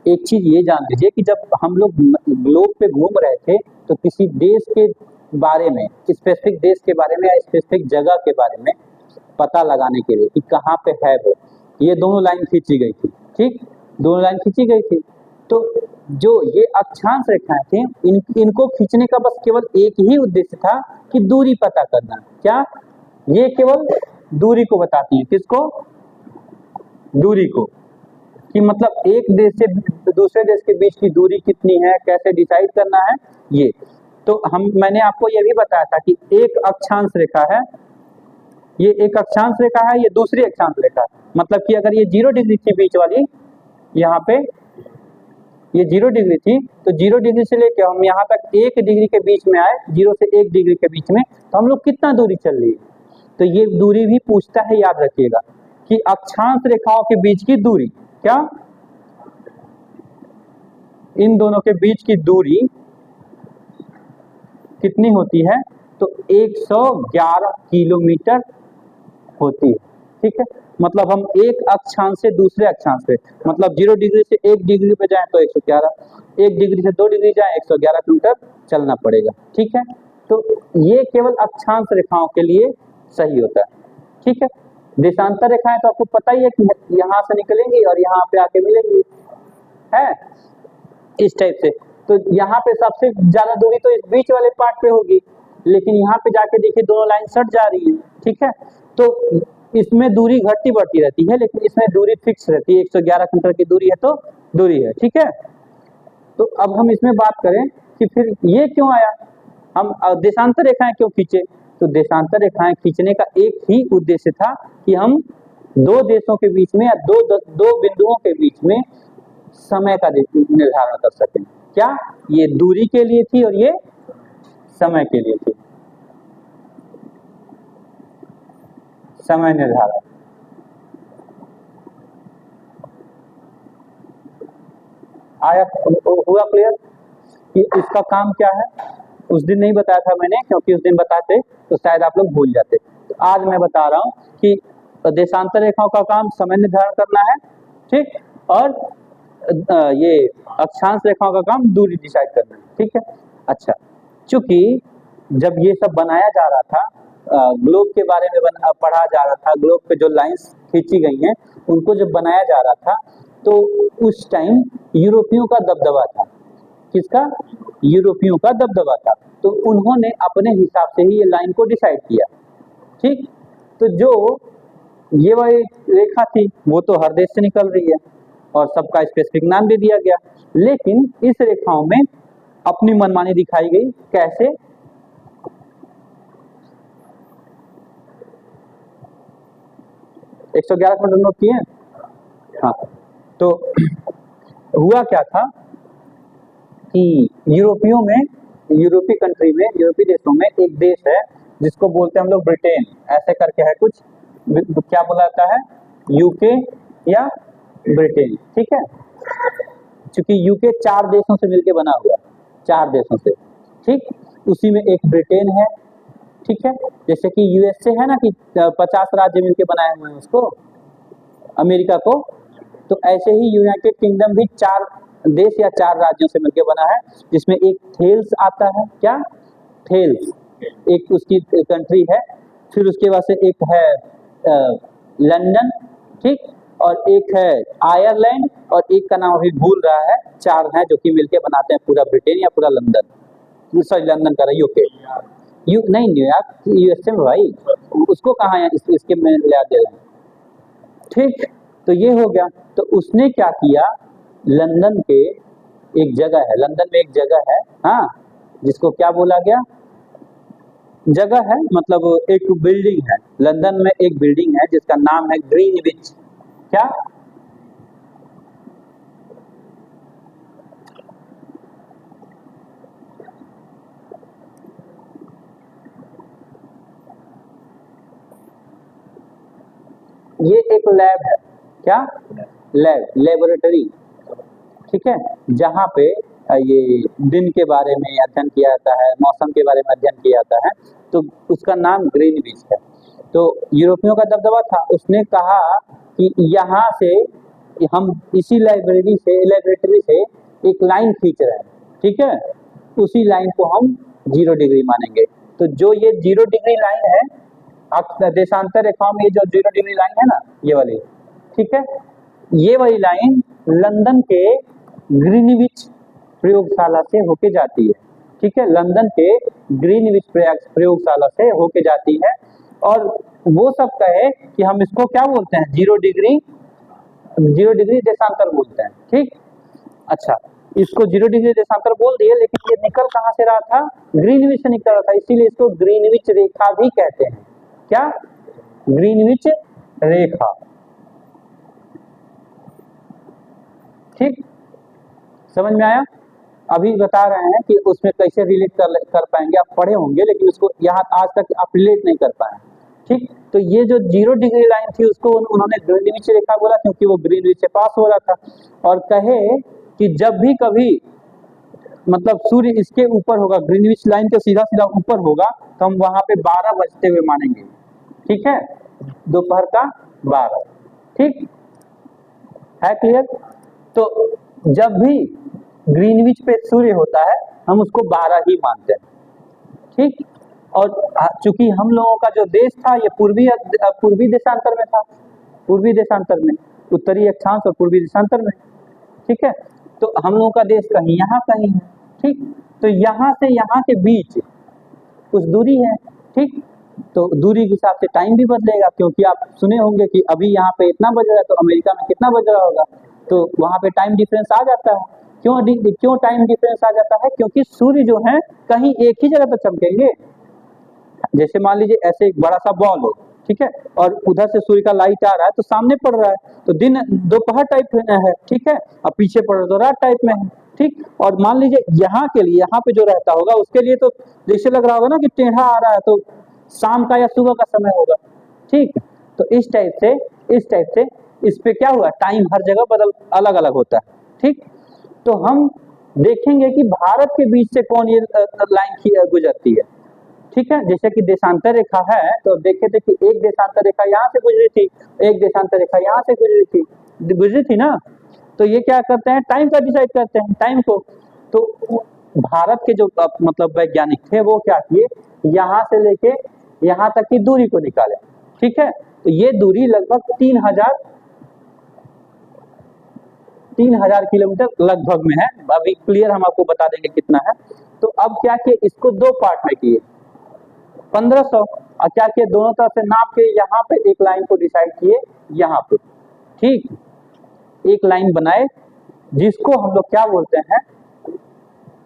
एक चीज ये जान लीजिए कि जब हम लोग ग्लोब पे घूम रहे थे तो किसी देश के बारे में, स्पेसिफिक देश के बारे में या स्पेसिफिक जगह के बारे में पता लगाने के लिए कि कहाँ पे है वो, ये दोनों लाइन खींची गई थी, ठीक। दोनों लाइन खींची गई थी, तो जो ये अक्षांश रेखाएं थी इनको खींचने का बस केवल एक ही उद्देश्य था कि दूरी पता करना, क्या, ये केवल दूरी को बताती है, किसको, दूरी को, कि मतलब एक देश से दूसरे देश के बीच की दूरी कितनी है, कैसे डिसाइड करना है ये। तो मैंने आपको ये भी बताया था कि एक अक्षांश रेखा है, ये एक अक्षांश रेखा है, ये दूसरी अक्षांश रेखा है, मतलब कि अगर ये 0 डिग्री थी बीच वाली, यहाँ पे ये 0 डिग्री थी, तो 0 डिग्री से लेकर हम यहाँ तक 1 डिग्री के बीच में आए, 0 से 1 डिग्री के बीच में, तो हम लोग कितना दूरी चल रही है, तो ये दूरी भी पूछता है, याद रखिएगा कि अक्षांश रेखाओं के बीच की दूरी, क्या, इन दोनों के बीच की दूरी कितनी होती है, तो 111 किलोमीटर होती है, ठीक है। मतलब हम एक अक्षांश से दूसरे अक्षांश से, मतलब 0 डिग्री से 1 डिग्री पे जाएं तो 111, 1 डिग्री से 2 डिग्री जाएं 111 किलोमीटर चलना पड़ेगा, ठीक है। तो ये केवल अक्षांश रेखाओं के लिए सही होता है, ठीक है। देशांतर रेखाएं तो आपको पता ही है कि यहाँ से निकलेंगी और यहाँ पे आके मिलेंगी, है इस टाइप से। तो यहाँ पे सबसे ज्यादा दूरी तो इस बीच वाले पार्ट पे होगी, लेकिन यहाँ पे जाके देखिए दोनों लाइन सट जा रही है, ठीक है। तो इसमें दूरी घटती बढ़ती रहती है, लेकिन इसमें दूरी फिक्स रहती है, 111 मीटर की दूरी है तो दूरी है, ठीक है। तो अब हम इसमें बात करें कि फिर ये क्यों आया, हम देशांतर रेखाएं क्यों खींचे। तो देशांतर रेखाएं खींचने का एक ही उद्देश्य था कि हम दो देशों के बीच में या दो बिंदुओं के बीच में समय का निर्धारण कर सकें। क्या ये दूरी के लिए थी और ये समय के लिए थी, समय निर्धारण। आया, हुआ क्लियर कि इसका काम क्या है। उस दिन नहीं बताया था मैंने, क्योंकि उस दिन बताते तो शायद आप लोग भूल जाते। तो आज मैं बता रहा हूं कि देशांतर रेखाओं का काम समय निर्धारण करना है, ठीक, और ये अक्षांश रेखाओं का काम दूरी डिसाइड करना है, ठीक है। अच्छा, चूंकि जब ये सब बनाया जा रहा था, ग्लोब के बारे में पढ़ा जा रहा था, ग्लोब पे जो लाइंस खींची गई हैं उनको जब बनाया जा रहा था, तो उस टाइम यूरोपियों का दबदबा था। किसका? यूरोपियों का दबदबा था। तो उन्होंने अपने हिसाब से ही ये लाइन को डिसाइड किया, ठीक। तो जो ये वाली रेखा थी वो तो हर देश से निकल रही है और सबका स्पेसिफिक नाम दे दिया गया, लेकिन इस रेखाओं में अपनी मनमानी दिखाई गई। कैसे? एक 111 मीटर नोट किए। हाँ, तो हुआ क्या था कि यूरोपियों में, यूरोपीय कंट्री में, यूरोपीय देशों में एक देश है जिसको बोलते हैं हम लोग ब्रिटेन, ऐसे करके है कुछ, क्या बोला जाता है, यूके या ब्रिटेन, ठीक है। क्योंकि यूके 4 देशों से मिलकर बना हुआ है, 4 देशों से, ठीक। उसी में एक ब्रिटेन है, ठीक है। जैसे कि यूएसए है ना कि 50 राज्य मिलकर बनाए हुए हैं उसको, अमेरिका को, तो ऐसे ही यूनाइटेड किंगडम भी 4 देश या 4 राज्यों से मिलकर बना है, जिसमें एक थेल्स आता है। क्या? थेल्स एक उसकी कंट्री है। फिर उसके बाद से एक है लंदन, ठीक, और एक है आयरलैंड, और एक का नाम अभी भूल रहा है। 4 हैं जो कि मिलके बनाते हैं पूरा ब्रिटेन या पूरा लंदन, सॉरी लंदन का यूके, नहीं न्यूयॉर्क यूएसए में भाई, उसको कहाँ है इसके में ले दे रहे हैं, ठीक। तो ये हो गया। तो उसने क्या किया, लंदन के एक जगह है, लंदन में एक जगह है, हाँ, जिसको क्या बोला गया, जगह है मतलब एक बिल्डिंग है, लंदन में एक बिल्डिंग है जिसका नाम है ग्रीनविच। क्या? ये एक लैब है। क्या? लैब, लेबोरेटरी, ठीक है, जहाँ पे ये दिन के बारे में अध्ययन किया जाता है, मौसम के बारे में अध्ययन किया जाता है, तो उसका नाम ग्रीनविच है। तो यूरोपियों का दबदबा था, उसने कहा कि यहाँ से हम इसी लेबोरेटरी से एक लाइन खींच रहे हैं, ठीक है, उसी लाइन को हम 0 डिग्री मानेंगे। तो जो ये 0 डिग्री लाइन है, देशांतर रेखाओं में ये जो 0 डिग्री लाइन है ना, ये वाली, ठीक है, ये वाली लाइन लंदन के ग्रीनविच प्रयोगशाला से होके जाती है, ठीक है, लंदन के ग्रीनविच प्रयोगशाला से होके जाती है। और वो सब कहे कि हम इसको क्या बोलते हैं, 0 डिग्री देशांतर बोलते हैं, ठीक। अच्छा, इसको 0 डिग्री देशांतर बोल दिए, लेकिन ये निकल कहाँ से रहा था, ग्रीनविच से निकल रहा था, इसीलिए इसको ग्रीनविच रेखा भी कहते हैं। क्या? ग्रीनविच रेखा, ठीक, समझ में आया। अभी बता रहे हैं कि उसमें कैसे रिलेट कर पाएंगे, आप पढ़े होंगे लेकिन उसको यहाँ आज तक आप रिलेट नहीं कर पाए, ठीक। तो ये जो 0 डिग्री लाइन थी उसको उन्होंने ग्रीनविच रेखा बोला, क्योंकि वो ग्रीनविच से पास हो रहा था। और कहे कि जब भी कभी मतलब सूर्य इसके ऊपर होगा, ग्रीनविच लाइन के सीधा सीधा ऊपर होगा, तो हम वहां पे 12 बजते हुए मानेंगे, ठीक है, दोपहर का 12, ठीक है, क्लियर। तो जब भी ग्रीनविच पे सूर्य होता है हम उसको 12 ही मानते हैं, ठीक। और चूंकि हम लोगों का जो देश था ये पूर्वी देशांतर में था, पूर्वी देशांतर में, उत्तरी अक्षांश और पूर्वी देशांतर में, ठीक है। तो हम लोगों का देश कहीं यहाँ कहीं है, ठीक। तो यहाँ से यहाँ के बीच कुछ दूरी है, ठीक। तो दूरी के हिसाब से टाइम भी बदलेगा, क्योंकि आप सुने होंगे कि अभी यहाँ पे इतना बज रहा है तो अमेरिका में कितना बज रहा होगा, तो वहाँ पे टाइम डिफरेंस आ जाता है। क्यों टाइम डिफरेंस आ जाता है? क्योंकि सूर्य जो है कहीं एक ही जगह पर चमकेंगे। जैसे मान लीजिए ऐसे एक बड़ा सा बॉल हो, ठीक है, और उधर से सूर्य का लाइट आ रहा है तो सामने पड़ रहा है, तो दिन दोपहर टाइप में है, ठीक है, और पीछे पड़ रहा है तो रात टाइप में है, ठीक। और मान लीजिए यहाँ के लिए, यहाँ पे जो रहता होगा उसके लिए तो जैसे लग रहा होगा ना कि टेढ़ा आ रहा है, तो शाम का या सुबह का समय होगा, ठीक। तो इस टाइप से इस पे क्या हुआ, टाइम हर जगह अलग अलग होता है, ठीक। तो हम देखेंगे कि भारत के बीच से कौन ये लाइन गुजरती है, ठीक है। जैसे कि देशांतर रेखा है, तो देखे थे कि एक देशांतर रेखा यहाँ से गुजरी थी, एक देशांतर रेखा यहाँ से गुजरी थी ना। तो ये क्या करते हैं, टाइम का डिसाइड करते हैं, टाइम को। तो भारत के जो मतलब वैज्ञानिक थे वो क्या किए, यहाँ से लेके यहाँ तक की दूरी को निकाले, ठीक है। तो ये दूरी लगभग 3000 किलोमीटर लगभग में है। अभी क्लियर हम आपको बता देंगे कितना है। तो अब क्या किए, इसको दो पार्ट में किए, 1500, और क्या किए, दोनों तरफ से नाप के यहाँ पे एक लाइन को डिसाइड किए, यहाँ पे, ठीक। एक लाइन बनाए जिसको हम लोग क्या बोलते हैं,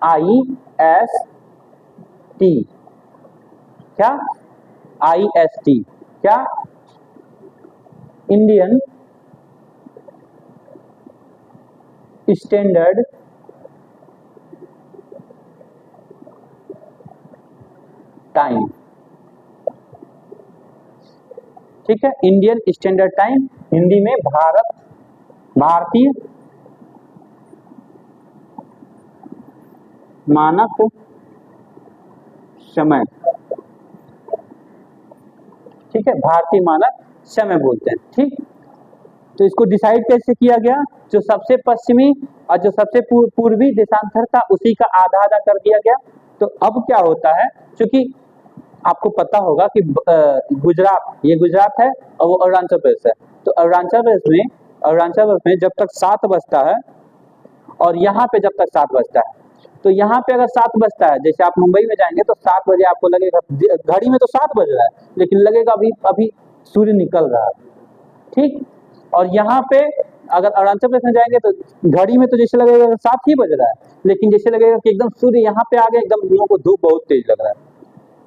IST, क्या IST, क्या इंडियन स्टैंडर्ड टाइम, ठीक है। इंडियन स्टैंडर्ड टाइम, हिंदी में भारतीय मानक समय, ठीक है, भारतीय मानक समय बोलते हैं, ठीक। तो इसको डिसाइड कैसे किया गया, जो सबसे पश्चिमी और जो सबसे पूर्वी देशांतर था उसी का आधा आधा कर दिया गया। तो अब क्या होता है, क्योंकि आपको पता होगा कि गुजरात, ये गुजरात है और वो अरुणाचल प्रदेश है, तो अरुणाचल प्रदेश में जब तक 7 बजता है और यहाँ पे जब तक 7 बजता है, तो यहाँ पे अगर 7 बजता है, जैसे आप मुंबई में जाएंगे तो 7 बजे आपको लगेगा, घड़ी में तो 7 बज रहा है लेकिन लगेगा अभी सूर्य निकल रहा है, ठीक। और यहाँ पे अगर अरुणाचल प्रदेश में जाएंगे तो घड़ी में तो जैसे लगेगा 7 ही बज रहा है, लेकिन जैसे लगेगा कि एकदम सूर्य यहाँ पे आ गया, एकदम लोगों को धूप बहुत तेज लग रहा है,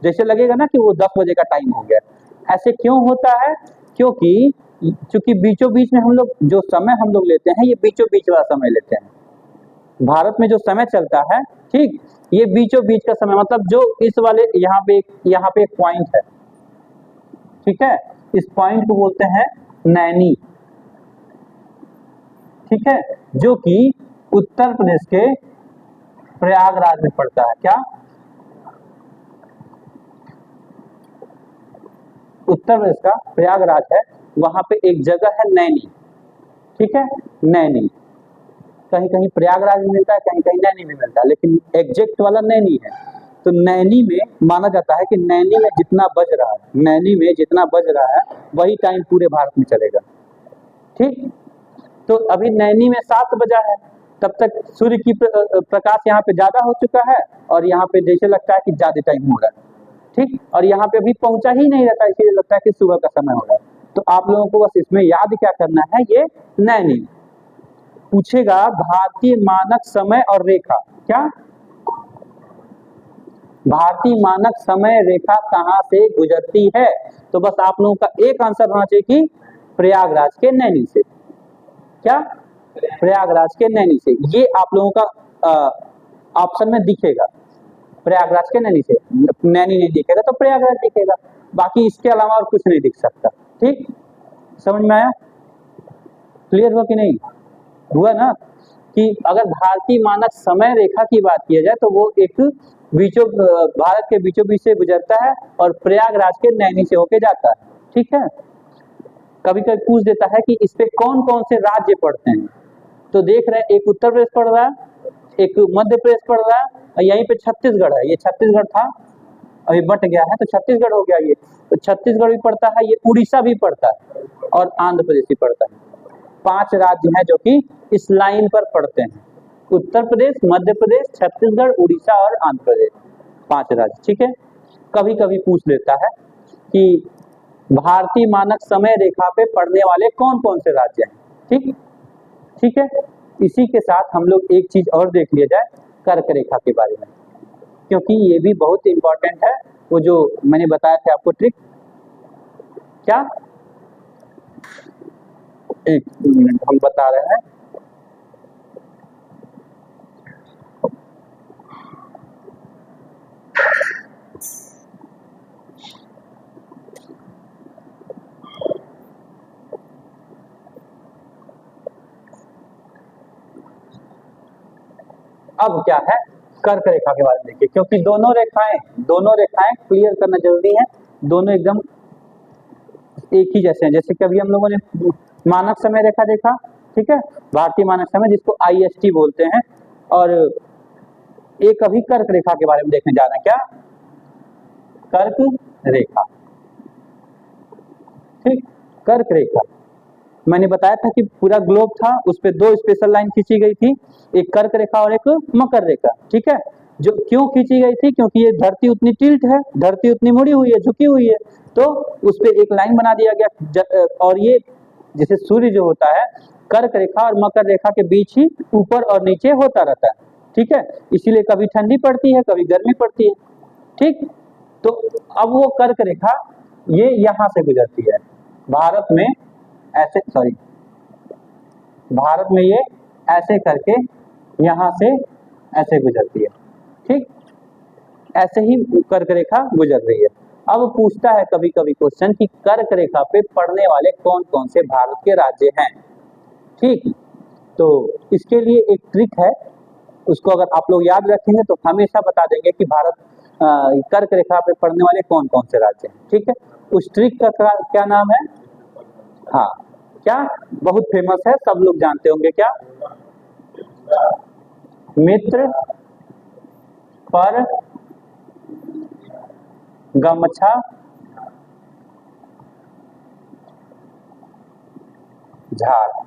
जैसे लगेगा ना कि वो 10 बजे का टाइम हो गया। ऐसे क्यों होता है, क्योंकि बीचों बीच में हम लोग जो समय हम लोग लेते हैं, ये बीचों बीच वाला समय लेते हैं। भारत में जो समय चलता है, ठीक, ये बीचों बीच का समय, मतलब जो इस वाले यहाँ पे एक पॉइंट है, ठीक है, इस पॉइंट को बोलते हैं नैनी, ठीक है, जो कि उत्तर प्रदेश के प्रयागराज में पड़ता है। क्या उत्तर प्रदेश का प्रयागराज है, वहां पे एक जगह है नैनी, ठीक है, नैनी। कहीं कहीं प्रयागराज में मिलता है, कहीं कहीं नैनी में मिलता है, लेकिन एग्जैक्ट वाला नैनी है। तो नैनी में माना जाता है कि नैनी में जितना बज रहा है वही टाइम पूरे भारत में चलेगा, ठीक। तो अभी नैनी में 7 बजा है, तब तक सूर्य की प्रकाश यहाँ पे ज्यादा हो चुका है और यहाँ पे जैसे लगता है कि ज्यादा टाइम हो रहा है, ठीक। और यहाँ पे अभी पहुंचा ही नहीं रहता, इसलिए लगता है कि सुबह का समय हो रहा है। तो आप लोगों को बस इसमें याद क्या करना है, ये नैनी पूछेगा भारतीय मानक समय और रेखा, क्या भारतीय मानक समय रेखा कहाँ से गुजरती है, तो बस आप लोगों का एक आंसर होना चाहिए कि प्रयागराज के नैनी से, क्या प्रयागराज के नैनी से। ये आप लोगों का ऑप्शन में दिखेगा, प्रयागराज के नैनी से, नैनी नहीं दिखेगा तो प्रयागराज दिखेगा, बाकी इसके अलावा और कुछ नहीं दिख सकता, ठीक। समझ में आया, क्लियर हुआ कि नहीं हुआ ना, कि अगर भारतीय मानक समय रेखा की बात की जाए तो वो एक भारत के बीचों बीच से गुजरता है और प्रयागराज के नैनी से होके जाता है, ठीक है। कभी कभी पूछ देता है कि इस पे कौन कौन से राज्य पड़ते हैं, तो देख रहे हैं एक उत्तर प्रदेश पड़ रहा है, एक मध्य प्रदेश पड़ रहा है, और यहीं पे छत्तीसगढ़ है, ये छत्तीसगढ़ था अभी बट गया है तो छत्तीसगढ़ हो गया, ये तो छत्तीसगढ़ भी पड़ता है, ये उड़ीसा भी पड़ता है और आंध्र प्रदेश भी पड़ता है। 5 राज्य हैं जो कि इस लाइन पर पड़ते हैं, उत्तर प्रदेश, मध्य प्रदेश, छत्तीसगढ़, उड़ीसा और आंध्र प्रदेश, 5 राज्य। ठीक है, कभी कभी पूछ लेता है कि भारतीय मानक समय रेखा पे पड़ने वाले कौन कौन से राज्य हैं। ठीक ठीक है, इसी के साथ हम लोग एक चीज और देख लिया जाए कर्क रेखा के बारे में, क्योंकि ये भी बहुत इंपॉर्टेंट है। वो जो मैंने बताया था आपको ट्रिक, क्या, एक मिनट हम बता रहे हैं। अब क्या है, कर्क रेखा के बारे में देखिए, क्योंकि दोनों रेखाएं क्लियर करना जरूरी है। दोनों एकदम एक ही जैसे हैं। जैसे कि अभी हम लोगों ने मानक समय रेखा देखा, ठीक है, भारतीय मानक समय जिसको IST बोलते हैं, और एक अभी कर्क रेखा के बारे में देखने जा रहे हैं। क्या, कर्क रेखा। ठीक, कर्क रेखा मैंने बताया था कि पूरा ग्लोब था, उस पे 2 स्पेशल लाइन खींची गई थी, एक कर्क रेखा और एक मकर रेखा। ठीक है, जो क्यों खींची गई थी, क्योंकि ये धरती उतनी टिल्ट है, धरती उतनी मुड़ी हुई है, झुकी हुई है, तो उस पे एक लाइन बना दिया गया। और ये जैसे सूर्य जो होता है कर्क रेखा और मकर रेखा के बीच ही ऊपर और नीचे होता रहता है। ठीक है, इसीलिए कभी ठंडी पड़ती है, कभी गर्मी पड़ती है। ठीक, तो अब वो कर्क रेखा ये यहां से गुजरती है भारत में, ऐसे, सॉरी, भारत में ये ऐसे करके यहां से ऐसे गुजरती है। ठीक, ऐसे ही कर्क रेखा गुजर रही है। अब पूछता है कभी कभी क्वेश्चन कि कर्क रेखा पे पड़ने वाले कौन कौन से भारत के राज्य हैं। ठीक, तो इसके लिए एक ट्रिक है, उसको अगर आप लोग याद रखेंगे तो हमेशा बता देंगे कि भारत कर्क रेखा पे पड़ने वाले कौन कौन से राज्य हैं। ठीक है, उस ट्रिक का क्या नाम है, हाँ, क्या, बहुत फेमस है, सब लोग जानते होंगे, क्या, मित्र पर गमछा झाड़।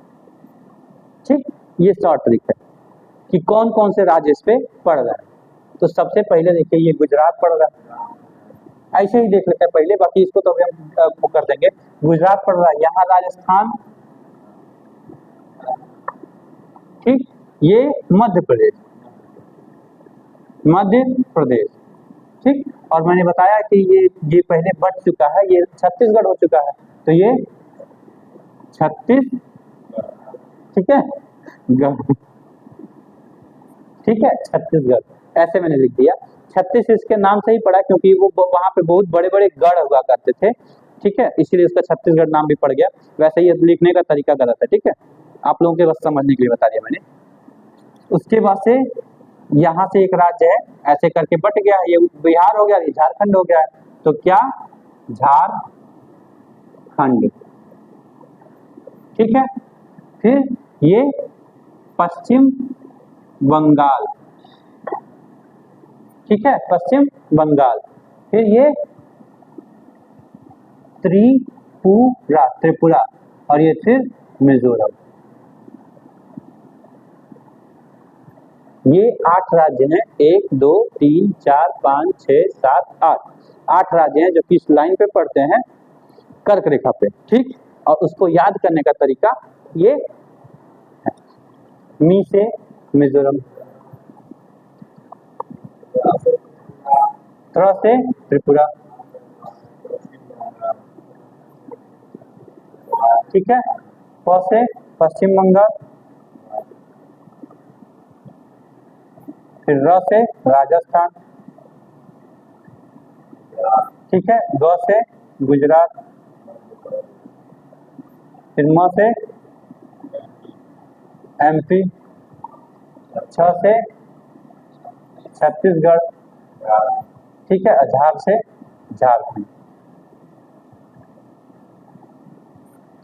ठीक, ये शॉर्ट ट्रिक है कि कौन कौन से राज्य इस पे पड़ रहे हैं। तो सबसे पहले देखिए ये गुजरात पड़ रहा है, ऐसे ही देख लेते हैं पहले, बाकी इसको तो हम कर देंगे। गुजरात पड़ रहा है, यहाँ राजस्थान, ठीक, ये मध्य प्रदेश, ठीक, और मैंने बताया कि ये पहले बढ़ चुका है, ये छत्तीसगढ़ हो चुका है, तो ये ठीक है, ठीक है, छत्तीसगढ़ ऐसे मैंने लिख दिया। 36 इसके नाम से ही पड़ा क्योंकि वो वहां पे बहुत बड़े बड़े गढ़ हुआ करते थे। ठीक है, इसीलिए उसका छत्तीसगढ़ नाम भी पड़ गया। वैसे ये लिखने का तरीका गलत है। ठीक है, आप लोगों के बस समझने के लिए बता दिया मैंने। उसके बाद से यहाँ से एक राज्य है ऐसे करके बट गया, ये बिहार हो गया, ये झारखंड हो गया है, तो क्या, झारखंड। ठीक है, फिर ये पश्चिम बंगाल, ठीक है, पश्चिम बंगाल, फिर ये त्रिपुरा, और ये फिर मिजोरम। ये 8 राज्य हैं, 1 2 3 4 5 6 7 8 राज्य हैं जो कि इस लाइन पे पड़ते हैं कर्क रेखा पे। ठीक, और उसको याद करने का तरीका ये है, मी से मिजोरम, त्रा से त्रिपुरा, ठीक है, प से पश्चिम बंगाल, फिर र से राजस्थान, ठीक है, ग से गुजरात, फिर म से MP, छ से छत्तीसगढ़, ठीक है, झार से झारखंड।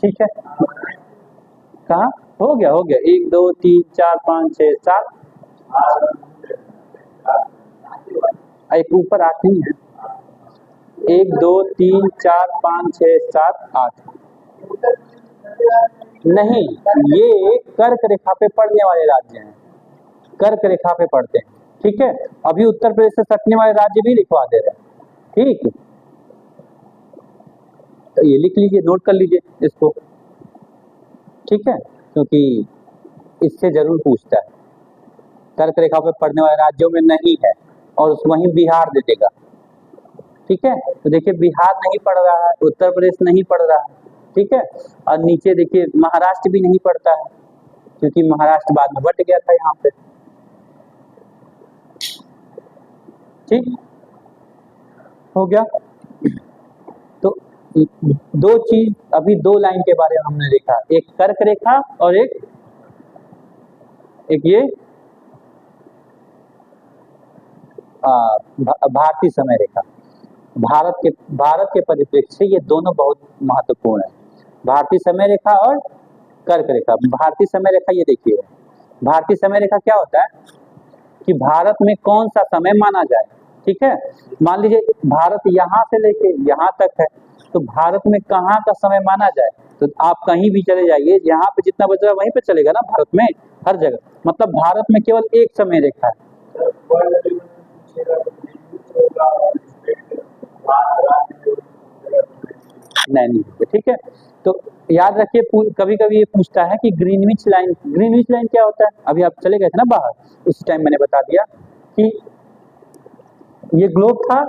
ठीक है, कहाँ हो गया 1 2 3 4 5 6 7, एक ऊपर 8 नहीं है, 1 2 3 4 5 6 7 8 नहीं, ये कर्क रेखा पे पड़ने वाले राज्य हैं। कर्क रेखा पे पड़ते हैं। ठीक है, अभी उत्तर प्रदेश से सटने वाले राज्य भी लिखवा दे रहे हैं। ठीक, तो ये लिख लीजिए, नोट कर लीजिए इसको। ठीक है, क्योंकि इससे जरूर पूछता है। कर्क रेखा पे पड़ने वाले राज्यों में नहीं है, और वहीं बिहार दे देगा। ठीक है, तो देखिए बिहार नहीं पड़ रहा है, उत्तर प्रदेश नहीं पड़ रहा है। ठीक है, और नीचे देखिए महाराष्ट्र भी नहीं पड़ता है, क्योंकि महाराष्ट्र बाद में बट गया था यहाँ पे। ठीक हो गया। तो दो चीज, अभी दो लाइन के बारे में हमने देखा, एक कर्क रेखा और एक ये भारतीय समय रेखा। भारत के परिप्रेक्ष्य से ये दोनों बहुत महत्वपूर्ण है, भारतीय समय रेखा और कर्क रेखा। भारतीय समय रेखा ये देखिए, भारतीय समय रेखा क्या होता है कि भारत में कौन सा समय माना जाए। ठीक है, मान लीजिए भारत यहाँ से लेके यहाँ तक है, तो भारत में कहाँ का समय माना जाए, तो आप कहीं भी चले जाइए, यहाँ पे जितना बच रहा है वहीं पे चलेगा ना, भारत में हर जगह। मतलब भारत में केवल एक समय रेखा है। नहीं, ठीक है, तो याद रखिए, कभी कभी ये पूछता है कि ग्रीनविच लाइन, ग्रीनविच लाइन क्या होता है। अभी आप चले गए थे ना बाहर, उस टाइम मैंने बता दिया कि ये ग्लोब था,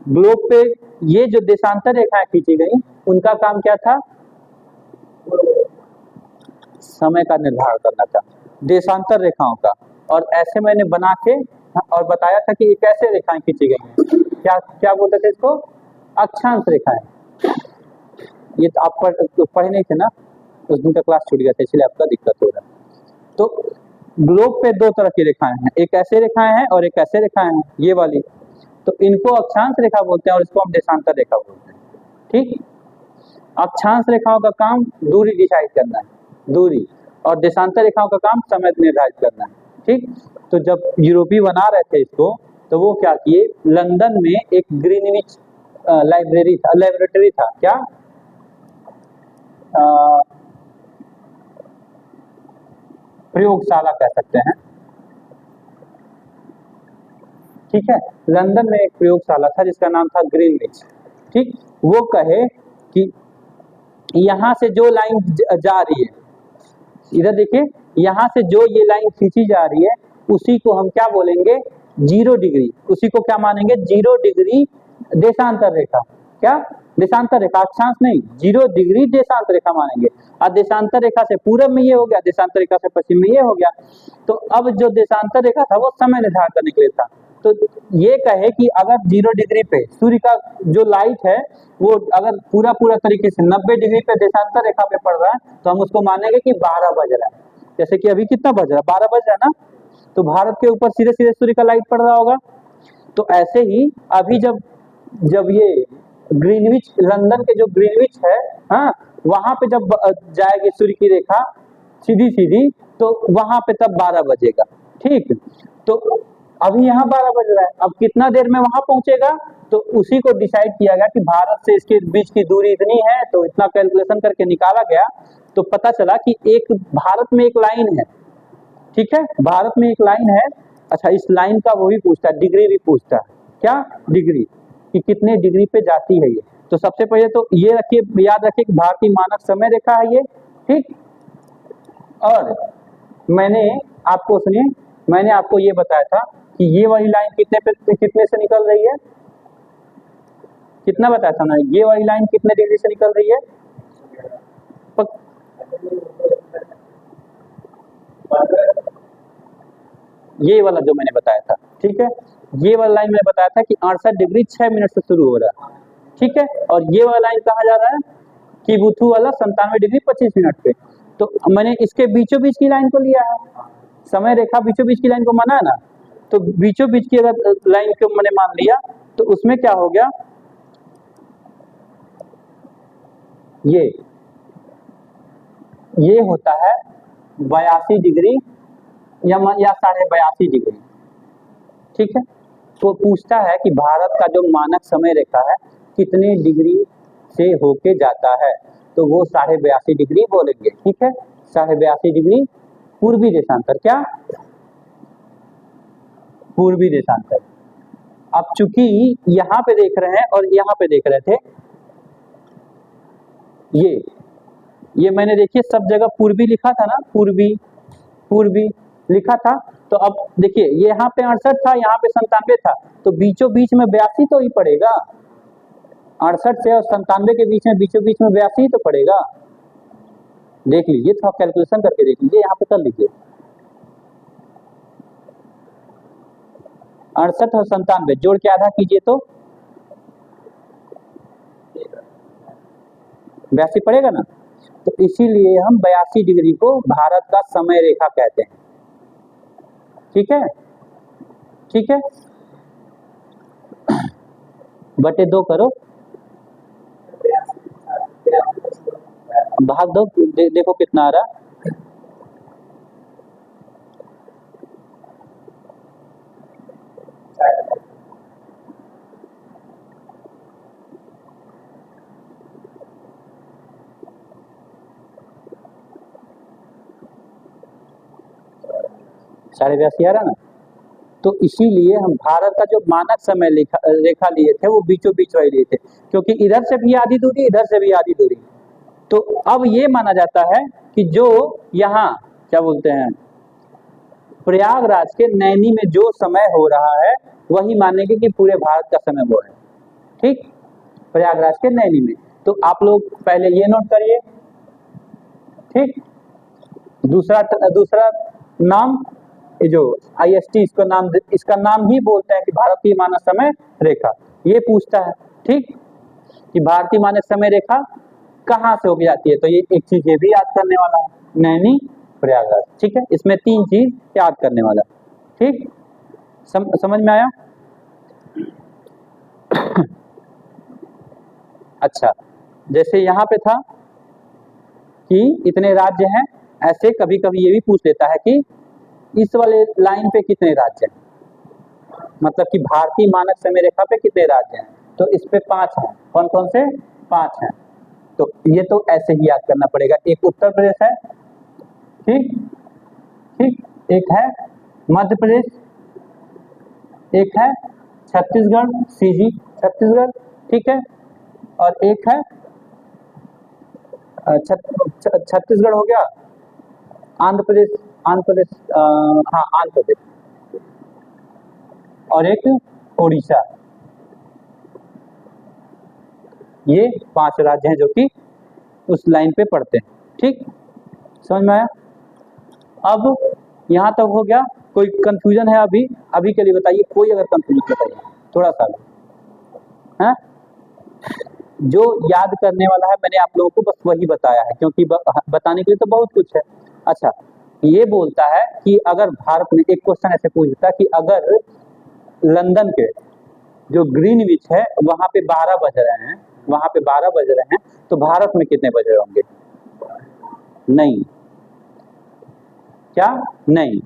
ग्लोब पे ये जो देशांतर रेखाएं खींची गई, उनका काम क्या था, समय का निर्धारण करना था, देशांतर रेखाओं का। और ऐसे मैंने बना के और बताया था कि ये कैसे रेखाएं खींची गई हैं, क्या क्या बोलते थे इसको, अक्षांश रेखाएं। ये तो आप पढ़े नहीं थे ना, उस दिन का क्लास छूट गया था, इसलिए आपका दिक्कत हो रहा है। तो ग्लोब पे दो तरह की रेखाएं हैं, एक ऐसे रेखाएं हैं और एक ऐसे रेखाएं हैं, ये वाली। तो इनको अक्षांश रेखा बोलते हैं और इसको हम देशांतर रेखा बोलते हैं। ठीक, अक्षांश रेखाओं का काम दूरी डिसाइड करना है, दूरी, और देशांतर रेखाओं का काम समय निर्धारित करना है। ठीक, तो जब यूरोपीय बना रहे थे इसको, तो वो क्या किए, लंदन में एक ग्रीनविच लेबोरेटरी था, क्या प्रयोगशाला कह सकते हैं। ठीक है, लंदन में एक प्रयोगशाला था जिसका नाम था ग्रीनविच। ठीक, वो कहे कि यहाँ से जो लाइन जा रही है, इधर देखिए, यहाँ से जो ये लाइन खींची जा रही है, उसी को हम क्या बोलेंगे, 0 डिग्री, उसी को क्या मानेंगे, 0 डिग्री देशांतर रेखा। क्या, देशांतर रेखा, अक्षांश नहीं, 0 डिग्री देशांतर रेखा मानेंगे। और देशांतर रेखा से पूरब में ये हो गया, देशांतर रेखा से पश्चिम में ये हो गया। तो अब जो देशांतर रेखा था वो समय निर्धारण करने के लिए था। तो ये कहे कि अगर 0 डिग्री पे सूर्य का जो लाइट है वो अगर पूरा तरीके से 90 डिग्री पे देशांतर रेखा पे पड़ रहा है, तो हम उसको मानेंगे कि 12 बज रहा है। जैसे कि अभी कितना बज रहा है, 12 बज रहा है ना, तो भारत के ऊपर सीधे सीधे सूर्य का लाइट पड़ रहा होगा। तो ऐसे ही अभी जब ये ग्रीनविच, लंदन के जो ग्रीनविच है, हाँ, वहां पे जब जाएगी सूर्य की रेखा सीधी सीधी, तो वहां पे तब 12 बजेगा। ठीक, तो अभी यहाँ 12 बज रहा है, अब कितना देर में वहां पहुंचेगा, तो उसी को डिसाइड किया गया कि भारत से इसके बीच की दूरी इतनी है, तो इतना कैलकुलेशन करके निकाला गया। तो पता चला कि एक भारत में एक लाइन है। ठीक है, भारत में एक लाइन है। अच्छा, इस लाइन का वो भी पूछता है, डिग्री भी पूछता है, क्या, डिग्री, कि कितने डिग्री पे जाती है ये। तो सबसे पहले तो ये रखिए, याद रखिए कि भारतीय मानक समय रेखा है ये। ठीक, और मैंने आपको, सुनिए, मैंने आपको ये बताया था कि ये वाली लाइन कितने से निकल रही है, कितना बताया था ना, ये वाली लाइन कितने डिग्री से निकल रही है, ये वाला जो मैंने बताया था। ठीक है, ये वाला लाइन मैंने बताया था कि 68 डिग्री 6 मिनट से शुरू हो रहा है। ठीक है, और ये वाला लाइन कहाँ जा रहा है, किबुथु वाला 97 डिग्री 25 मिनट पे। तो मैंने इसके बीचों बीच की लाइन को लिया है, समय रेखा बीचों बीच की लाइन को माना है ना, तो बीचों बीच की अगर लाइन को मैंने मान लिया, तो उसमें क्या हो गया, ये होता है 82 डिग्री या 82.5 डिग्री। ठीक है, तो पूछता है कि भारत का जो मानक समय रेखा है कितने डिग्री से होके जाता है, तो वो 82.5 डिग्री बोलेंगे। ठीक है, 82.5 डिग्री पूर्वी देशांतर, क्या पूर्वी देशांतर। अब चूंकि यहाँ पे देख रहे हैं और यहाँ पे देख रहे थे, ये मैंने देखिए सब जगह पूर्वी लिखा था ना, पूर्वी पूर्वी लिखा था। तो अब देखिए ये यहाँ पे 68 था, यहाँ पे 97 था, तो बीचों बीच में 82 तो ही पड़ेगा। 68 से और 97 के बीच में बीचों बीच में 82 ही तो पड़ेगा। देख लीजिए, थोड़ा कैलकुलेशन करके देख लीजिए, यहाँ पे कर लीजिए। 68 और 97 जोड़ के आधा कीजिए तो 82 पड़ेगा ना। तो इसीलिए हम 82 डिग्री को भारत का समय रेखा कहते हैं। ठीक है, ठीक है, बटे 2 करो, भाग दो, देखो कितना आ रहा। साढ़े 82 आ रहा ना। तो इसीलिए हम भारत का जो मानक समय रेखा लिए थे वो बीचों बीच वाली लिए थे, क्योंकि इधर से भी आधी दूरी, इधर से भी आधी दूरी। तो अब ये माना जाता है कि जो यहाँ क्या बोलते हैं, प्रयागराज के नैनी में जो समय हो रहा है वही मानेंगे कि पूरे भारत का समय वो है। ठीक, प्रयागराज के नैनी में। तो आप लोग पहले ये नोट करिए। ठीक, दूसरा नाम, ये जो IST इसका नाम ही बोलते हैं कि भारतीय मानक समय रेखा। ये पूछता है ठीक कि भारतीय मानक समय रेखा कहाँ से होके जाती है, तो ये एक चीज ये भी याद करने वाला है, नैनी प्रयागराज। ठीक है, इसमें 3 चीज याद करने वाला। ठीक, समझ में आया? अच्छा, जैसे यहाँ पे था कि इतने राज्य हैं, ऐसे कभी कभी ये भी पूछ लेता है कि इस वाले लाइन पे कितने राज्य हैं, मतलब कि भारतीय मानक समय रेखा पे कितने राज्य हैं, तो इस पे 5 हैं। कौन कौन से? 5 हैं। तो ये तो ऐसे ही याद करना पड़ेगा। एक उत्तर प्रदेश है, ठीक ठीक, एक है मध्य प्रदेश, एक है छत्तीसगढ़, CG छत्तीसगढ़, ठीक है, और एक है छत्तीसगढ़ हो गया, आंध्र प्रदेश, हाँ आंध्र प्रदेश, और एक उड़ीसा। ये 5 राज्य हैं जो कि उस लाइन पे पड़ते हैं। ठीक, समझ में आया? अब यहाँ तक हो गया। कोई कंफ्यूजन है अभी के लिए बताइए, कोई अगर कंफ्यूजन बताइए थोड़ा सा है। जो याद करने वाला है मैंने आप लोगों को बस वही बताया है, क्योंकि बताने के लिए तो बहुत कुछ है। अच्छा, ये बोलता है कि अगर भारत में, एक क्वेश्चन ऐसे पूछता है कि अगर लंदन के जो ग्रीनविच है वहां पे 12 बज रहे हैं, वहां पे 12 बज रहे हैं, तो भारत में कितने बज रहे होंगे? नहीं, क्या नहीं?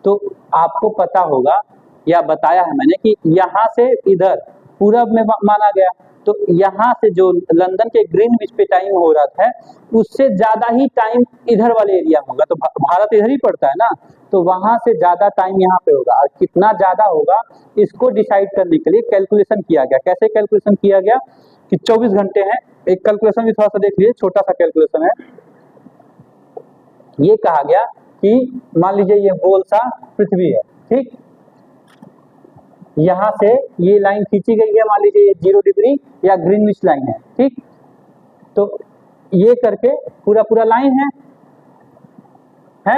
तो आपको पता होगा या बताया है मैंने कि यहाँ से इधर पूरब में माना गया, तो यहाँ से जो लंदन के ग्रीनविच पे टाइम हो रहा है उससे ज्यादा ही टाइम इधर वाले एरिया में होगा। तो भारत इधर ही पड़ता है ना, तो वहां से ज्यादा टाइम यहाँ पे होगा। और कितना ज्यादा होगा इसको डिसाइड करने के लिए कैलकुलेशन किया गया। कैसे कैलकुलेशन किया गया कि 24 घंटे हैं। एक कैलकुलेशन भी थोड़ा सा देख लीजिए, छोटा सा कैलकुलेशन है। ये कहा गया कि मान लीजिए ये गोल सा पृथ्वी है, ठीक, यहाँ से ये लाइन खींची गई है, मान लीजिए ये 0 डिग्री या ग्रीनविच लाइन है, ठीक। तो ये करके पूरा लाइन है।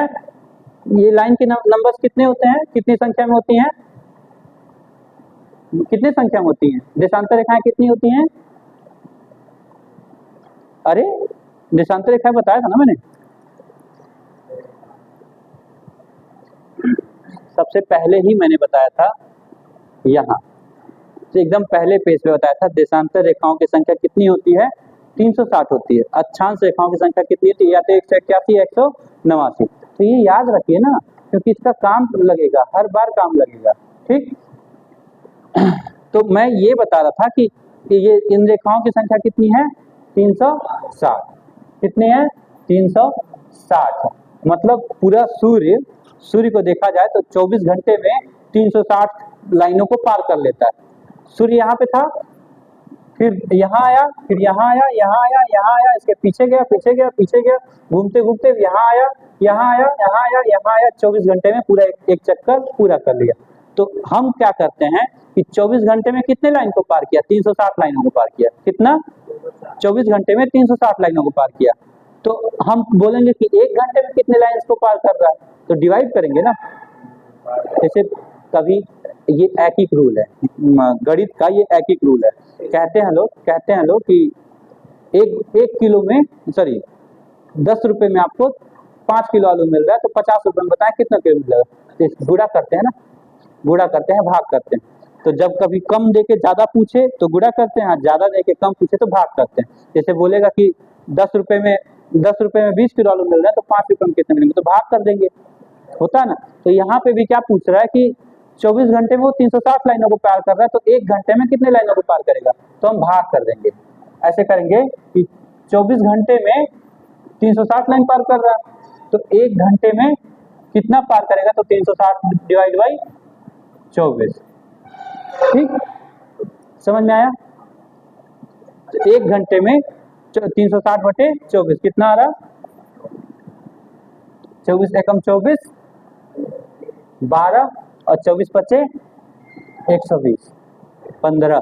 ये लाइन के नंबर्स कितने होते हैं, कितनी संख्या में होती हैं, कितनी संख्या में होती हैं? देशांतर रेखाएं कितनी होती हैं? अरे देशांतर रेखाएं बताया था ना मैंने। सबसे पहले ही मैंने बताया था, यहाँ तो एकदम पहले पेज पे बताया था, देशांतर रेखाओं की संख्या कितनी होती है? 360 होती है। अक्षांश रेखाओं की संख्या कितनी होती है? या तो 181 या 189। तो ये याद रखिए ना, क्योंकि इसका काम लगेगा, हर बार काम लगेगा, ठीक। तो मैं ये बता रहा था कि ये इन रेखाओं की संख्या कितनी है? 360। कितने हैं? 360। मतलब पूरा सूर्य को देखा जाए तो 24 घंटे में 360 लाइनों को पार कर लेता है। सूर्य यहाँ पे था, फिर यहाँ आया, फिर यहाँ आया, यहाँ आया, यहाँ आया, इसके पीछे गया, पीछे गया, पीछे गया, घूमते घूमते यहाँ आया, यहाँ आया, यहाँ आया, यहाँ आया, 24 घंटे में पूरा एक चक्कर पूरा कर लिया। तो हम क्या करते हैं कि 24 घंटे में कितने लाइन को पार किया? 360 लाइनों को पार किया। कितना? 24 घंटे में 360 लाइनों को पार किया। तो हम बोलेंगे कि 1 घंटे में कितने लाइन को पार कर रहा है, तो डिवाइड करेंगे ना। जैसे कभी ये एक रूल है गणित का, ये एक रूल है। कहते हैं लोग कि एक किलो में 10 रुपए में आपको 5 किलो आलू मिल रहा है, तो 50 रुपए में बताएं कितना किलो मिलेगा? तो गुणा करते हैं ना, गुणा करते हैं, भाग करते हैं। तो जब कभी कम देके ज्यादा पूछे तो गुणा करते हैं, ज्यादा देके कम पूछे तो भाग करते हैं। जैसे बोलेगा कि 10 रुपए में 20 किलो आलू मिल रहा है, तो 5 रुपए में कितने मिलेंगे, तो भाग कर देंगे, होता है ना। तो यहाँ पे भी क्या पूछ रहा है कि 24 घंटे में वो 360 लाइनों को पार कर रहा है, तो 1 घंटे में कितने लाइनों को पार करेगा, तो हम भाग कर देंगे। ऐसे करेंगे कि 24 घंटे में 360 लाइन पार कर रहा है, तो 1 घंटे में कितना पार करेगा, तो 360 डिवाइड बाई 24। ठीक, समझ में आया? तो 1 घंटे में 360 बटे 24 कितना आ रहा? 24 एकम 24, 12 और 24 बचे 120, 15।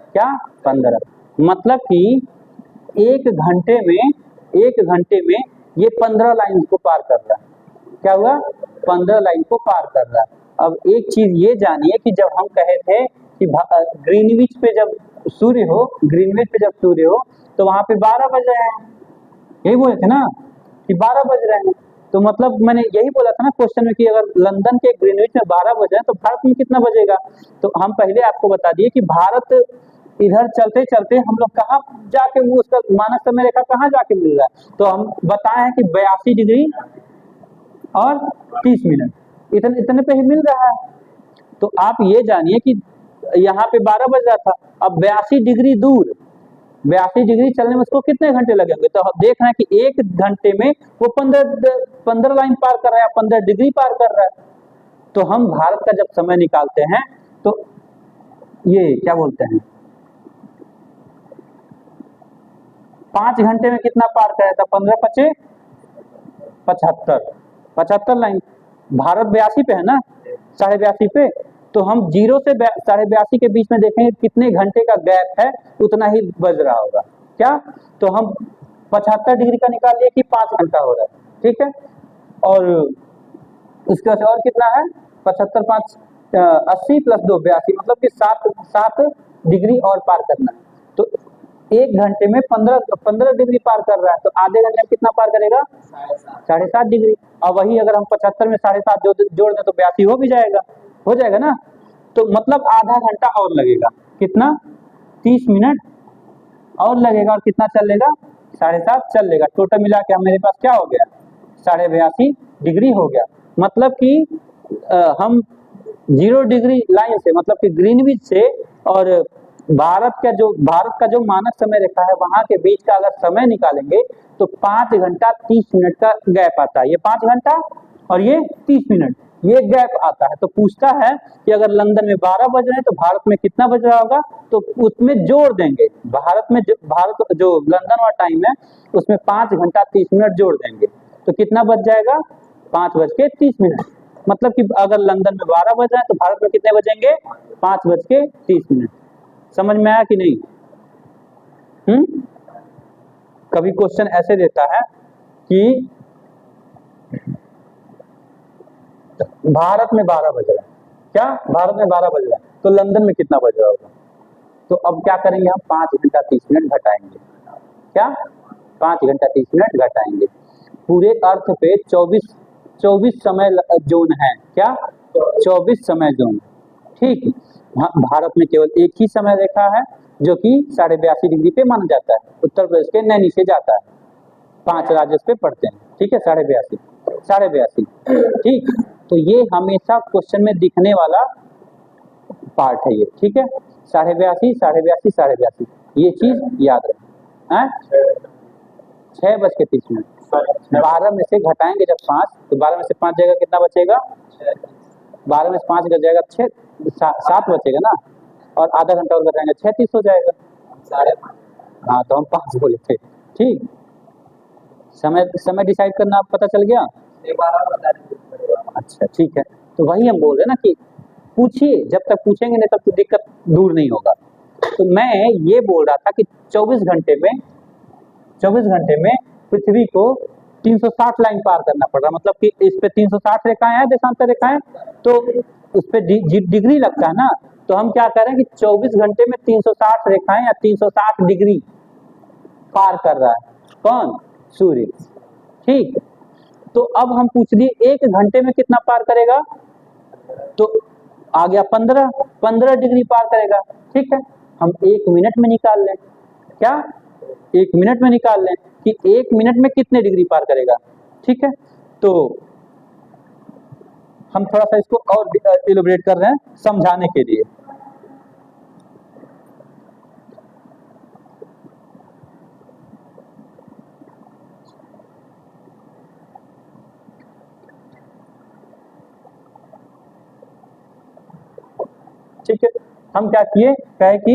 क्या? 15। मतलब कि 1 घंटे में ये 15 लाइन को पार कर रहा है। क्या हुआ? 15 लाइन को पार कर रहा है। अब एक चीज ये जानिए कि जब हम कहे थे कि ग्रीनविच पे जब सूर्य हो तो वहां पे 12 बज रहे हैं, यही बोले थे ना कि 12 बज रहे हैं। तो मतलब मैंने यही बोला था ना क्वेश्चन में कि अगर लंदन के ग्रीनविच में 12 बज रहे हैं तो भारत में कितना बजेगा। तो हम पहले आपको बता दिए कि भारत इधर चलते चलते हम लोग कहाँ जाके वो उसका मानक समय रेखा कहाँ जाके मिल रहा है, तो हम बताए हैं कि 82 डिग्री और 30 मिनट, इतने पे ही मिल रहा है। तो आप ये जानिए कि यहाँ पे 12 बज रहा था, अब 82 डिग्री दूर, 82 डिग्री चलने में उसको कितने घंटे लगेंगे, तो हम देख रहे हैं कि 1 घंटे में वो 15 लाइन पार कर रहा है, 15 डिग्री पार कर रहा है। तो हम भारत का जब समय निकालते हैं तो ये क्या बोलते हैं, 5 घंटे में कितना पार कर रहा था, 15 पचे 75 लाइन। भारत 82 पे है ना, 82.5 पे, तो हम 0 से 82.5 के बीच में देखेंगे कितने घंटे का गैप है, उतना ही बज रहा होगा। क्या? तो हम 75 डिग्री का निकाल लिए कि 5 घंटा हो रहा है, ठीक है। और उसके बाद और कितना है, 75 5 80 प्लस 2 82, मतलब कि 7 डिग्री और पार करना है। तो 1 घंटे में 15 डिग्री पार कर रहा है, तो आधे घंटे में कितना पार करेगा, 7.5 डिग्री। और वही अगर हम 75 में 7.5 जोड़ दें तो 82 हो भी जाएगा, हो जाएगा ना। तो मतलब आधा घंटा और लगेगा, कितना, 30 मिनट और लगेगा, और कितना चलेगा, 7.5 चल लेगा। टोटल मिला के मेरे पास क्या हो गया, 82.5 डिग्री हो गया। मतलब कि हम 0 डिग्री लाइन से, मतलब कि ग्रीनविच से और भारत का जो मानक समय रेखा है वहां के बीच का अगर समय निकालेंगे तो 5 घंटा 30 मिनट का गैप आता है। ये 5 घंटा और ये 30 मिनट, ये गैप आता है। तो पूछता है कि अगर लंदन में 12 बज रहे हैं तो भारत में कितना बज रहा होगा, तो उसमें जोड़ देंगे, भारत जो लंदन वाला टाइम है उसमें 5 घंटा 30 मिनट जोड़ देंगे, तो कितना बच जाएगा, 5:30। मतलब कि अगर लंदन में 12 बज रहे हैं तो भारत में कितने बजेंगे, 5:30। समझ में आया कि नहीं? कभी क्वेश्चन ऐसे देता है कि भारत में 12 बज रहा है, क्या भारत में 12 बज रहा है, तो लंदन में कितना बज रहा होगा। तो अब क्या करेंगे, हम 5 घंटा 30 मिनट घटाएंगे, क्या 5 घंटा 30 मिनट घटाएंगे। पूरे अर्थ पे 24 समय जोन है, क्या 24 समय जोन, ठीक। भारत में केवल एक ही समय रेखा है जो कि 82.5 डिग्री पे माना जाता है, उत्तर प्रदेश के नैनी से जाता है, 5 राज्य पे पड़ते हैं, ठीक है, 82.5, ठीक। तो ये हमेशा क्वेश्चन में दिखने वाला पार्ट है ये, ठीक है, 82.5, ये चीज याद रखें। 6:30, 12 में से घटाएंगे जब 5, तो 12 में से 5 जगह कितना बचेगा, 12 में से 5 बच जाएगा, 7 बचेगा ना, और आधा घंटा और बताएंगे 36 हो जाएगा। हाँ तो हम 5 बोले थे। ठीक, समय समय डिसाइड करना आप पता चल गया। अच्छा ठीक है, तो वही हम बोल रहे हैं ना कि पूछिए, जब तक पूछेंगे नहीं तब तक दिक्कत दूर नहीं होगा। तो मैं ये बोल रहा था कि 24 घंटे में पृथ्वी को 360 लाइन पार करना पड़ रहा, मतलब कि इस पे 360 रेखाएं हैं, देशांतर रेखाएं, तो उस पे डिग्री लगता है ना, तो हम क्या करें कि 24 घंटे में 360 रेखाएं या 360 डिग्री पार कर रहा है। कौन? सूर्य। ठीक, तो अब हम पूछ लिए 1 घंटे में कितना पार करेगा, तो आ गया 15 डिग्री पार करेगा। ठीक है, हम 1 मिनट में निकाल लें, क्या 1 मिनट में निकाल लें कि 1 मिनट में कितने डिग्री पार करेगा। ठीक है, तो हम थोड़ा सा इसको और इलैबोरेट कर रहे हैं समझाने के लिए। ठीक है, हम क्या किए, कहे कि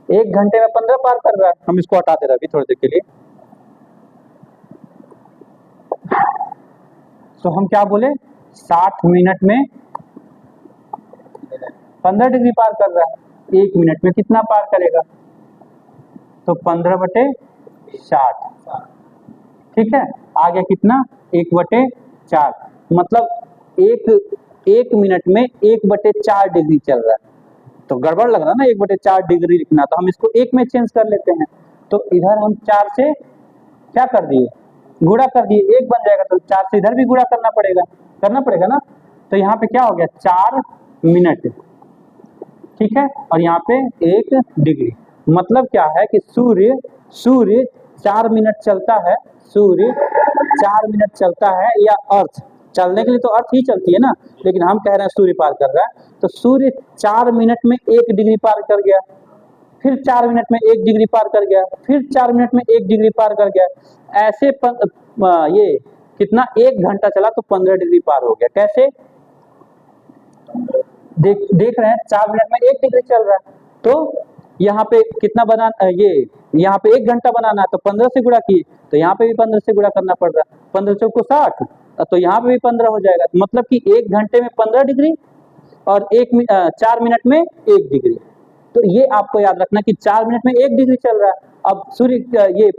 1 घंटे में 15 पार कर रहा है, हम इसको हटा दे रहे अभी थोड़ी देर के लिए। तो हम क्या बोले, 60 मिनट में 15 डिग्री पार कर रहा है, 1 मिनट में कितना पार करेगा, तो 15/60। ठीक है, आ गया कितना, 1/4, मतलब एक मिनट में 1/4 डिग्री चल रहा है। तो गड़बड़ लग रहा है ना, 1/4 डिग्री लिखना, तो हम इसको 1 में चेंज कर लेते हैं। तो इधर हम 4 से क्या कर दिए, गुणा कर दिए, 1 बन जाएगा, तो 4 से इधर भी गुणा करना पड़ेगा ना। तो यहाँ पे क्या हो गया, 4 मिनट। ठीक है, और यहाँ पे 1 डिग्री, मतलब क्या है कि सूर्य 4 मिनट चलता है, सूर्य 4 मिनट चलता है, या अर्थ चलने के लिए तो अर्थ ही चलती है ना, लेकिन हम कह रहे हैं सूर्य पार कर रहा है, तो सूर्य 4 मिनट में 1 डिग्री पार कर गया, फिर 4 मिनट में 1 डिग्री पार कर गया, फिर 4 मिनट में 1 डिग्री पार कर गया, ऐसे ये कितना, 1 घंटा चला तो 15 डिग्री पार हो गया। कैसे, देख रहे हैं, 4 मिनट में 1 डिग्री चल रहा है, तो यहाँ पे कितना बनाना, ये यहाँ पे 1 घंटा बनाना है, तो 15 से गुणा किए, तो यहाँ पे भी 15 से गुणा करना पड़ रहा है, 15 चौको 60, तो यहाँ पे भी 15 हो जाएगा, मतलब कि 1 घंटे में 15 डिग्री और 4 मिनट में 1 डिग्री। तो ये आपको याद रखना कि 4 मिनट में 1 डिग्री चल रहा है। अब सूर्य ये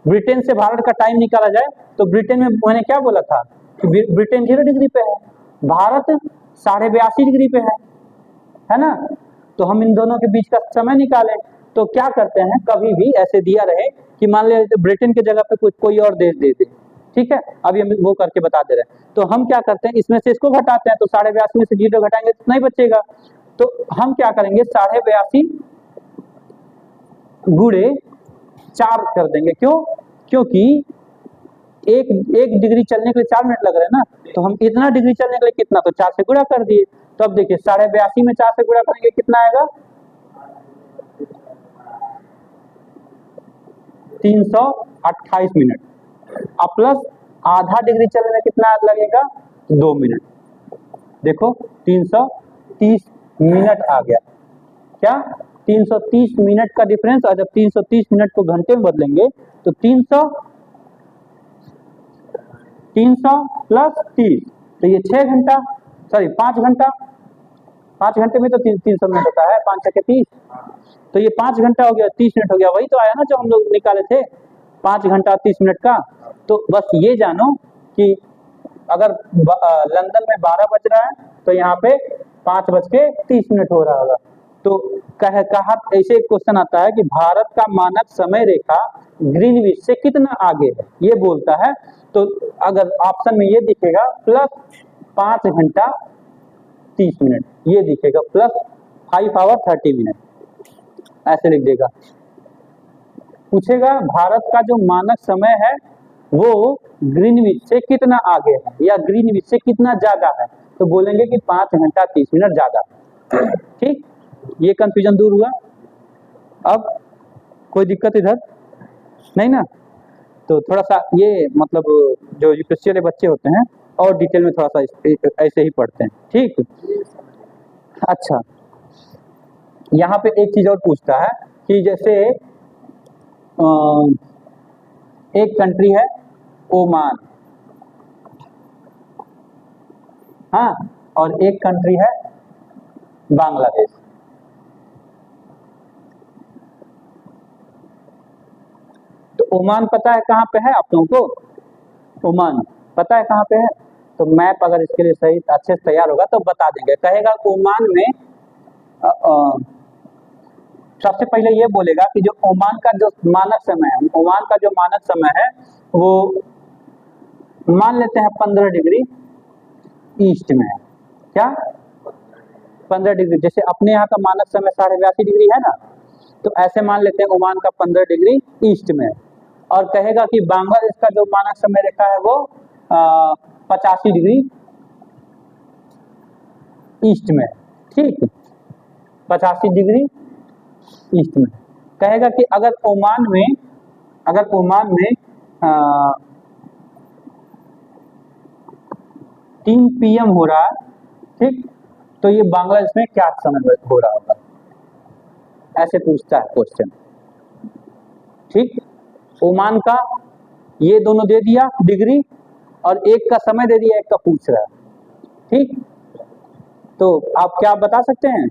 ब्रिटेन से भारत का टाइम निकाला जाए, तो ब्रिटेन में मैंने क्या बोला था कि ब्रिटेन 0 डिग्री पे है, भारत 82.5 डिग्री पे है ना। तो हम इन दोनों के बीच का समय निकालें, तो क्या करते हैं, कभी भी ऐसे दिया रहे कि मान ले ब्रिटेन की जगह पे कोई और देश दे दे, ठीक है, अभी हम वो करके बता दे रहे हैं, तो हम क्या करते हैं, इसमें से इसको घटाते हैं, तो 82.5 में से 0 घटाएंगे तो नहीं बचेगा, तो हम क्या करेंगे, 82.5 गुणे 4 कर देंगे। क्यों, क्योंकि एक डिग्री चलने के लिए 4 मिनट लग रहे हैं ना, तो हम इतना डिग्री चलने के लिए कितना, तो 4 से गुणा कर दिए। तो अब देखिए 82.5 में 4 से गुणा करेंगे कितना आएगा, 328 मिनट, अब प्लस आधा डिग्री चलने में कितना लगेगा, 2 मिनट। देखो 330 मिनट आ गया, क्या 330 मिनट का डिफरेंस, और जब 330 मिनट को घंटे में बदलेंगे तो 300 प्लस 30, तो ये 6 घंटा, सॉरी 5 घंटा, 5 घंटे में तो 300 मिनट होता है, 5 छके 30, तो ये 5 घंटा हो गया, 30 मिनट हो गया, वही तो आया ना जो हम लोग निकाले थे, 5 घंटा 30 मिनट का। तो बस ये जानो कि अगर लंदन में 12 बज रहा है तो यहाँ पे 5:30 हो रहा होगा। तो कहा ऐसे एक क्वेश्चन आता है कि भारत का मानक समय रेखा ग्रीनविच से कितना आगे है, ये बोलता है, तो अगर ऑप्शन में ये दिखेगा प्लस 5 घंटा 30 मिनट, ये दिखेगा प्लस 5 आवर 30 मिनट, ऐसे लिख देगा। पूछेगा भारत का जो मानक समय है वो ग्रीनविच से कितना आगे है या ग्रीनविच से कितना ज्यादा है, तो बोलेंगे कि 5 घंटा 30 मिनट ज्यादा। ठीक, ये कंफ्यूजन दूर हुआ। अब कोई दिक्कत इधर नहीं ना, तो थोड़ा सा ये मतलब जो यूपीएससी वाले बच्चे होते हैं और डिटेल में थोड़ा सा ऐसे ही पढ़ते हैं, ठीक। अच्छा, यहाँ पे एक चीज और पूछता है कि जैसे एक कंट्री है ओमान, हाँ, और एक कंट्री है बांग्लादेश। तो ओमान पता है कहाँ पे है आप लोगों को? ओमान पता है कहाँ पे है? तो मैप अगर इसके लिए सही अच्छे से तैयार होगा तो बता देंगे। कहेगा ओमान में सबसे पहले ये बोलेगा कि जो ओमान का जो मानक समय है, ओमान का जो मानक समय है वो मान लेते हैं 15 डिग्री ईस्ट में है। क्या 15 डिग्री? जैसे अपने यहाँ का मानक समय 82.5 डिग्री है ना, तो ऐसे मान लेते हैं ओमान का 15 डिग्री ईस्ट में है। और कहेगा कि बांग्लादेश का जो मानक समय रेखा है वो 85 डिग्री ईस्ट में, ठीक, 85 डिग्री ईस्ट में। कहेगा कि अगर ओमान में 3 PM हो रहा है, ठीक, तो ये बांग्लादेश में क्या समय हो रहा होगा, ऐसे पूछता है क्वेश्चन, ठीक। ओमान का ये दोनों दे दिया डिग्री और एक का समय दे दिया, एक का पूछ रहा है, ठीक। तो आप क्या बता सकते हैं?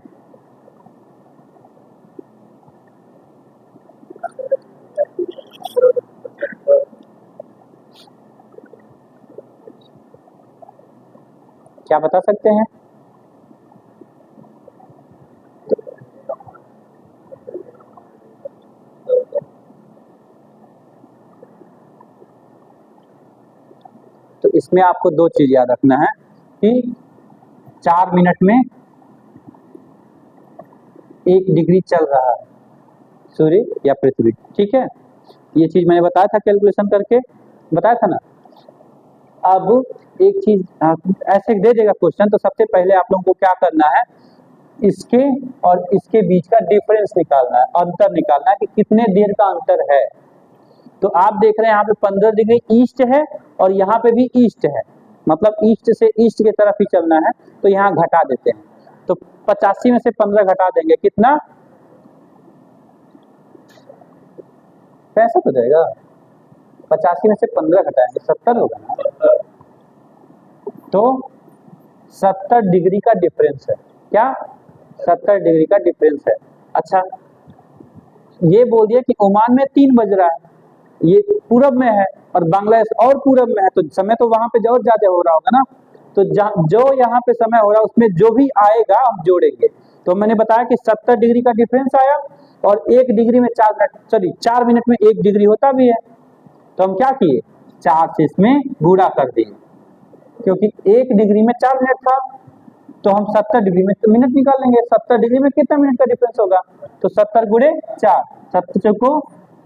क्या बता सकते हैं? तो इसमें आपको दो चीज याद रखना है कि 4 मिनट में 1 डिग्री चल रहा है सूर्य या पृथ्वी, ठीक है। ये चीज मैंने बताया था, कैलकुलेशन करके बताया था ना। अब एक चीज ऐसे दे देगा क्वेश्चन, तो सबसे पहले आप लोगों को क्या करना है, इसके और इसके बीच का डिफरेंस निकालना है, अंतर निकालना है कि कितने देर का अंतर है। तो आप देख रहे हैं यहाँ पे 15 डिग्री ईस्ट है और यहाँ पे भी ईस्ट है, मतलब ईस्ट से ईस्ट की तरफ ही चलना है, तो यहाँ घटा देते हैं। तो 85 में से 15 घटा देंगे, कितना? 65 हो जाएगा। 85 में से 15 घटाएंगे 70 होगा ना, तो 70 डिग्री का डिफरेंस है। क्या 70 डिग्री का डिफरेंस है? अच्छा, ये बोल दिया कि ओमान में 3 बज रहा है, ये पूरब में है और बांग्लादेश और पूरब में है, तो समय तो वहां पे और ज्यादा हो रहा होगा ना। तो जो यहाँ पे समय हो रहा है उसमें जो भी आएगा हम जोड़ेंगे। तो मैंने बताया कि 70 डिग्री का डिफरेंस आया और 1 डिग्री में 4 मिनट, सॉरी 4 मिनट में 1 डिग्री होता भी है, तो हम क्या किए, 4 से इसमें गुणा कर दिए, क्योंकि 1 डिग्री में 4 मिनट था, तो हम 70 डिग्री में तो मिनट निकाल लेंगे। 70 डिग्री में कितना मिनट का डिफरेंस होगा, तो 70 गुणे 4, 70 को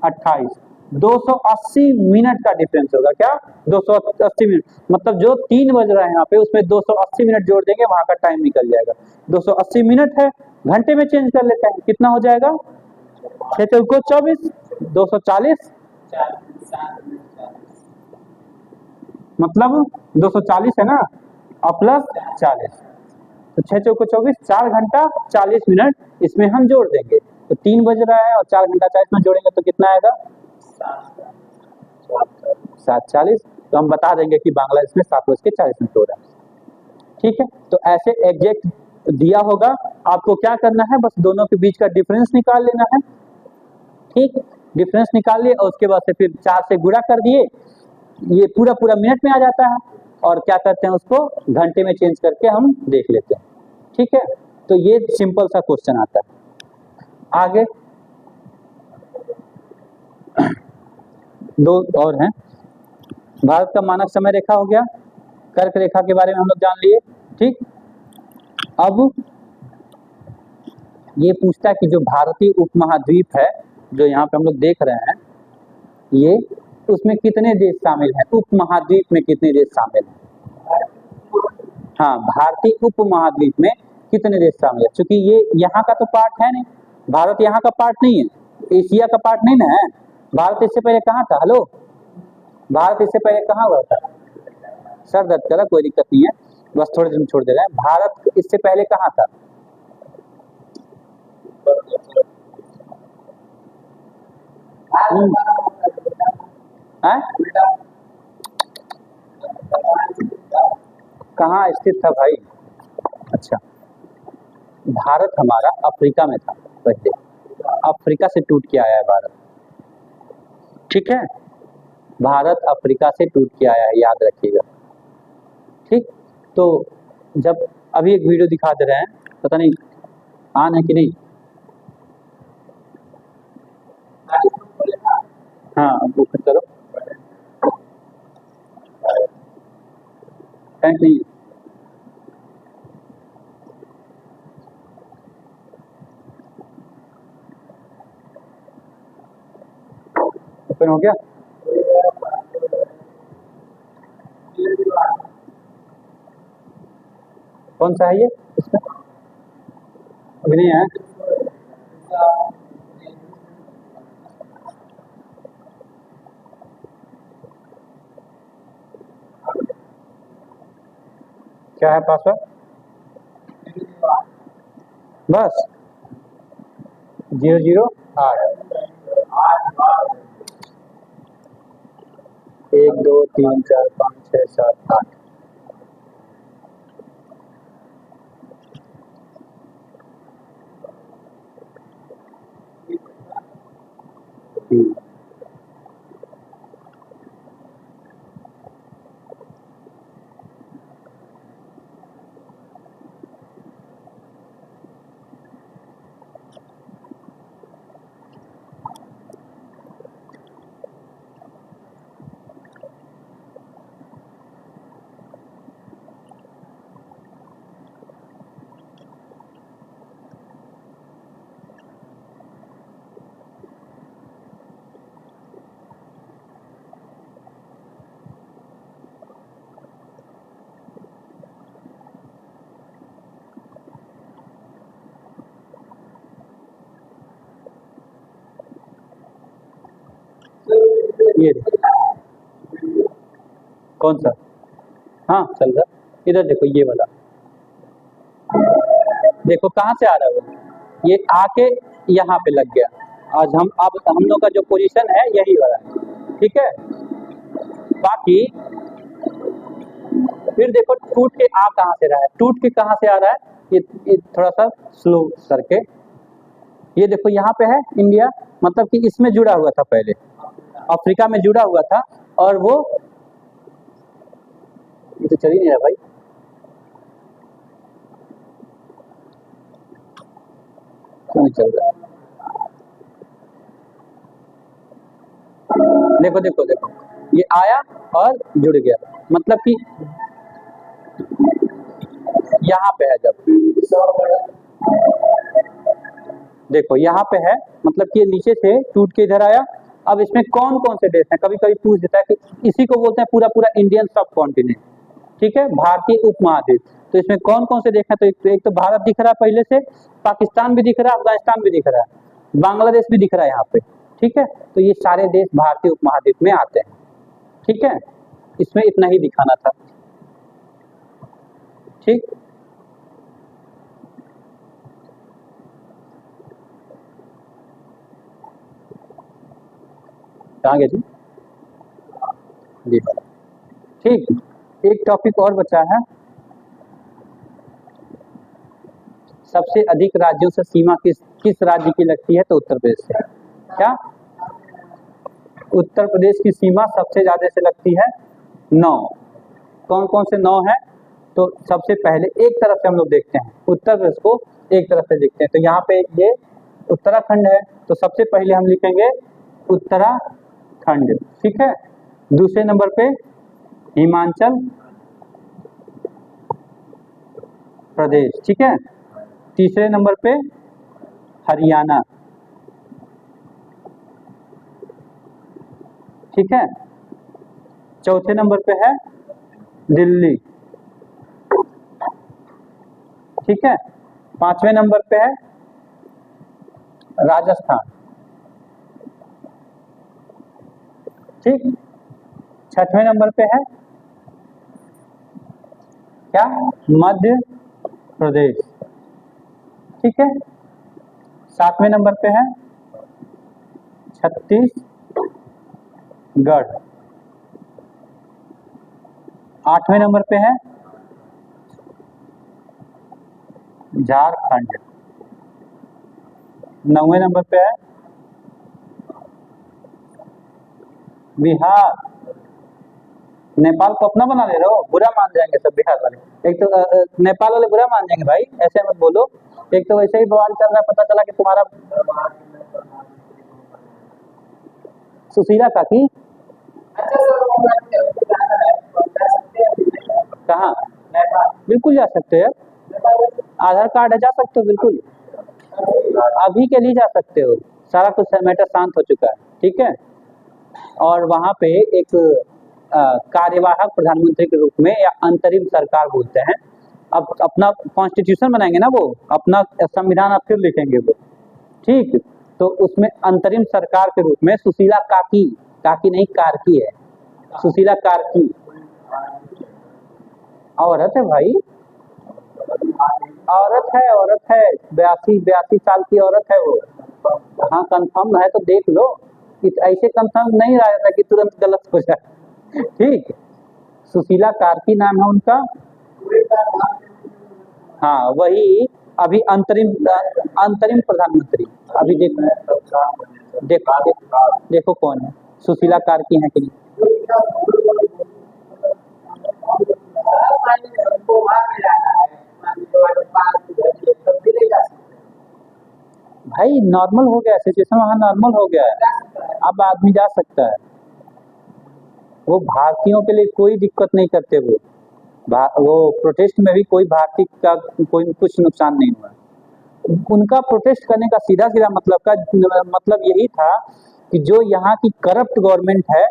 28, 280 मिनट का डिफरेंस होगा। क्या 280 मिनट, मतलब जो 3 बज रहा है यहाँ पे उसमें 280 मिनट जोड़ देंगे, वहां का टाइम निकल जाएगा। 280 मिनट है, घंटे में चेंज कर लेते हैं, कितना हो जाएगा, 6 को 24, 240, मतलब 240 है ना, और प्लस 40, तो 6 चौको 24, 4 घंटा 40 मिनट इसमें हम जोड़ देंगे। तो 3 बज रहा है और 4 घंटा 40 मिनट जोड़ेंगे तो कितना आएगा, 7:40। तो हम बता देंगे कि बांग्लादेश में 7:40 हो रहा है, ठीक है। तो ऐसे एग्जैक्ट दिया होगा, आपको क्या करना है, बस दोनों के बीच का डिफरेंस निकाल लेना है, ठीक। डिफरेंस निकाल लिए और उसके बाद से फिर 4 से गुणा कर दिए, ये पूरा पूरा मिनट में आ जाता है, और क्या करते हैं उसको घंटे में चेंज करके हम देख लेते हैं, ठीक है। तो ये सिंपल सा क्वेश्चन आता है। आगे दो और हैं, भारत का मानक समय रेखा हो गया, कर्क रेखा के बारे में हम लोग जान लिए, ठीक। अब ये पूछता है कि जो भारतीय उपमहाद्वीप है, जो यहाँ पे हम लोग देख रहे हैं, ये उसमें कितने देश शामिल हैं, उपमहाद्वीप में कितने देश शामिल हैं? हाँ, भारतीय उपमहाद्वीप में कितने देश शामिल है, क्योंकि ये यहाँ का तो पार्ट है नहीं, भारत यहाँ का पार्ट नहीं है, एशिया का पार्ट नहीं ना है। भारत इससे पहले कहाँ था, हेलो, भारत इससे पहले कहाँ हुआ था, सर दर्द कर रहा, कोई दिक्कत नहीं है, बस थोड़े दिन छोड़ दे रहे हैं। भारत इससे पहले कहाँ था? हैं? कहाँ स्थित था भाई? अच्छा, भारत हमारा अफ्रीका में था पहले, अफ्रीका से टूट के आया है भारत, ठीक है, भारत अफ्रीका से टूट के आया है, याद रखिएगा, ठीक। तो जब अभी एक वीडियो दिखा दे रहे हैं, पता नहीं ऑन है कि नहीं, हाँ वो फिर करो, नहीं ओपन हो गया? कौन सा है ये इसमें? अभी नहीं है। क्या है पासवर्ड? बस 008 1 2 3 4 5 6 7 8। ये कौन सा? हाँ चल रहा, इधर देखो ये वाला, देखो कहाँ से आ रहा है वो, ये आके यहाँ पे लग गया। आज अब हम लोग का जो पोजीशन है यही वाला है, ठीक है। बाकी फिर देखो टूट के आ कहाँ से रहा है, टूट के कहाँ से आ रहा है, ये थोड़ा सा स्लो करके, ये देखो यहाँ पे है इंडिया, मतलब कि इसमें जुड़ा हुआ था पहले, अफ्रीका में जुड़ा हुआ था, और वो ये तो चल ही नहीं रहा भाई, क्यों नहीं चल रहा? देखो देखो देखो, ये आया और जुड़ गया, मतलब कि यहाँ पे है, जब देखो यहाँ पे है, मतलब कि ये नीचे से टूट के इधर आया। अब इसमें कौन कौन से देश हैं, कभी कभी पूछ देता है कि इसी को बोलते हैं पूरा पूरा इंडियन सब कॉन्टिनेंट, ठीक है, भारतीय उपमहाद्वीप। तो इसमें कौन कौन से देश हैं, तो एक तो भारत दिख रहा है पहले से, पाकिस्तान भी दिख रहा है, अफगानिस्तान भी दिख रहा है, बांग्लादेश भी दिख रहा है यहाँ पे, ठीक है। तो ये सारे देश भारतीय उपमहाद्वीप में आते हैं, ठीक है, इसमें इतना ही दिखाना था, ठीक। आगे जी जी ठीक, एक टॉपिक और बचा है, सबसे अधिक राज्यों से सीमा किस किस राज्य की लगती है, तो उत्तर प्रदेश से। क्या? उत्तर प्रदेश की सीमा सबसे ज्यादा से लगती है 9। कौन कौन से 9 है? तो सबसे पहले एक तरफ से हम लोग देखते हैं, उत्तर प्रदेश को एक तरफ से देखते हैं, तो यहाँ पे ये उत्तराखंड है, तो सबसे पहले हम लिखेंगे उत्तराखंड, ठीक है। दूसरे नंबर पे हिमाचल प्रदेश, ठीक है। तीसरे नंबर पे हरियाणा, ठीक है। चौथे नंबर पे है दिल्ली, ठीक है। पांचवें नंबर पे है राजस्थान, ठीक। छठवें नंबर पे है क्या? मध्य प्रदेश। ठीक है। 7वें नंबर पे है छत्तीसगढ़। 8वें नंबर पे है झारखंड। 9वें नंबर पे है बिहार। नेपाल को अपना बना ले रहे हो, बुरा मान जाएंगे सब बिहार वाले। एक तो नेपाल वाले बुरा मान जाएंगे भाई, ऐसे मत बोलो। एक तो वैसे ही बवाल चल रहा है, पता चला कि तुम्हारा सुशीला काकी कहाँ? बिल्कुल जा सकते हैं, आधार कार्ड है, जा सकते हो बिल्कुल, अभी के लिए जा सकते हो। सारा कुछ मैटर शांत हो चुका है, ठीक है। और वहाँ पे एक कार्यवाहक प्रधानमंत्री के रूप में या अंतरिम सरकार बोलते हैं। अब अपना कॉन्स्टिट्यूशन बनाएंगे ना, वो अपना संविधान अब फिर लिखेंगे वो, ठीक। तो उसमें अंतरिम सरकार के रूप में सुशीला काकी, काकी नहीं कार्की है, सुशीला कार्की औरत है भाई, औरत है, औरत है, 82 साल की औरत है वो। हाँ कंफर्म है तो देख लो, ऐसे कंफर्म नहीं रहा था कि तुरंत गलत हो जाए, ठीक। सुशीला कार्की नाम है उनका। हाँ वही, अभी अंतरिम प्रधानमंत्री, अभी देखो देखो कौन है, सुशीला कार्की है कि नहीं। भाई नॉर्मल हो गया सिचुएशन, वहाँ नॉर्मल हो गया है, अब आदमी जा सकता है। वो भारतीयों के लिए कोई दिक्कत नहीं करते, वो प्रोटेस्ट में भी कोई भारतीय का कोई कुछ नुकसान नहीं हुआ। उनका प्रोटेस्ट करने का सीधा सीधा मतलब यही था कि जो यहाँ की करप्ट गवर्नमेंट है,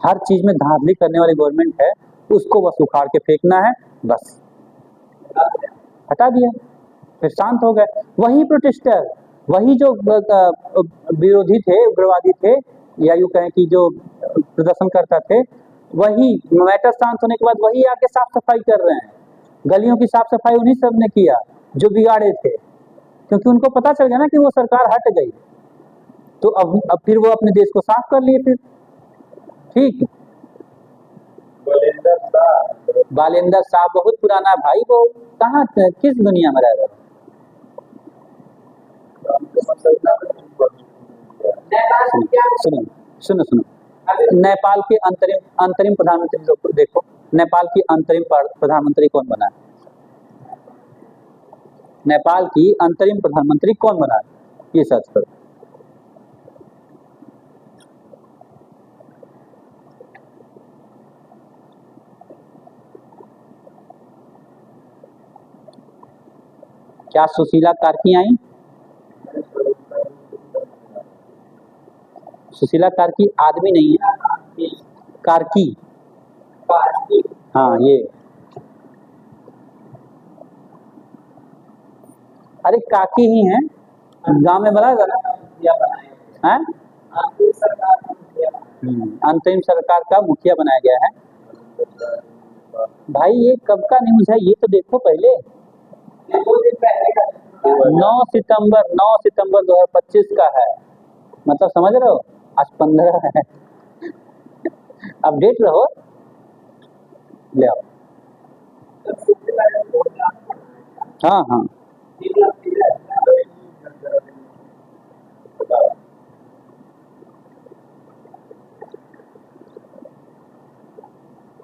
हर चीज में धांधली करने वाली गवर्नमेंट है, उसको बस उखाड़ के फेंकना है, बस हटा दिया, फिर शांत हो गए। वही प्रोटेस्टर, वही जो विरोधी थे, उग्रवादी थे, या यूं कहें कि जो प्रदर्शन करता थे, वही मैटर शांत होने के बाद वही आके साफ सफाई कर रहे हैं। गलियों की साफ सफाई उन्हीं सब ने किया जो बिगाड़े थे, क्योंकि उनको पता चल गया ना कि वो सरकार हट गई, तो अब फिर वो अपने देश को साफ कर लिए फिर, ठीक। बालेंद्र शाह बहुत पुराना भाई, वो कहाँ किस दुनिया में रह रहा है। सुनो सुनो सुनो, नेपाल के अंतरिम प्रधानमंत्री देखो, नेपाल की अंतरिम प्रधानमंत्री कौन बना है? नेपाल की अंतरिम प्रधानमंत्री कौन बना है, ये सर्च करो। क्या सुशीला कार्की आई? सुशीला कार्की आदमी नहीं है, कार्की, हाँ ये, अरे काकी ही है, गांव में बनाया था ना, अंतरिम सरकार का मुखिया बनाया गया है। भाई ये कब का न्यूज है, ये तो देखो पहले, 9 सितंबर 2025 का है, मतलब समझ रहे हो, आज 15 है, अपडेट रहो, ले आओ। हाँ हाँ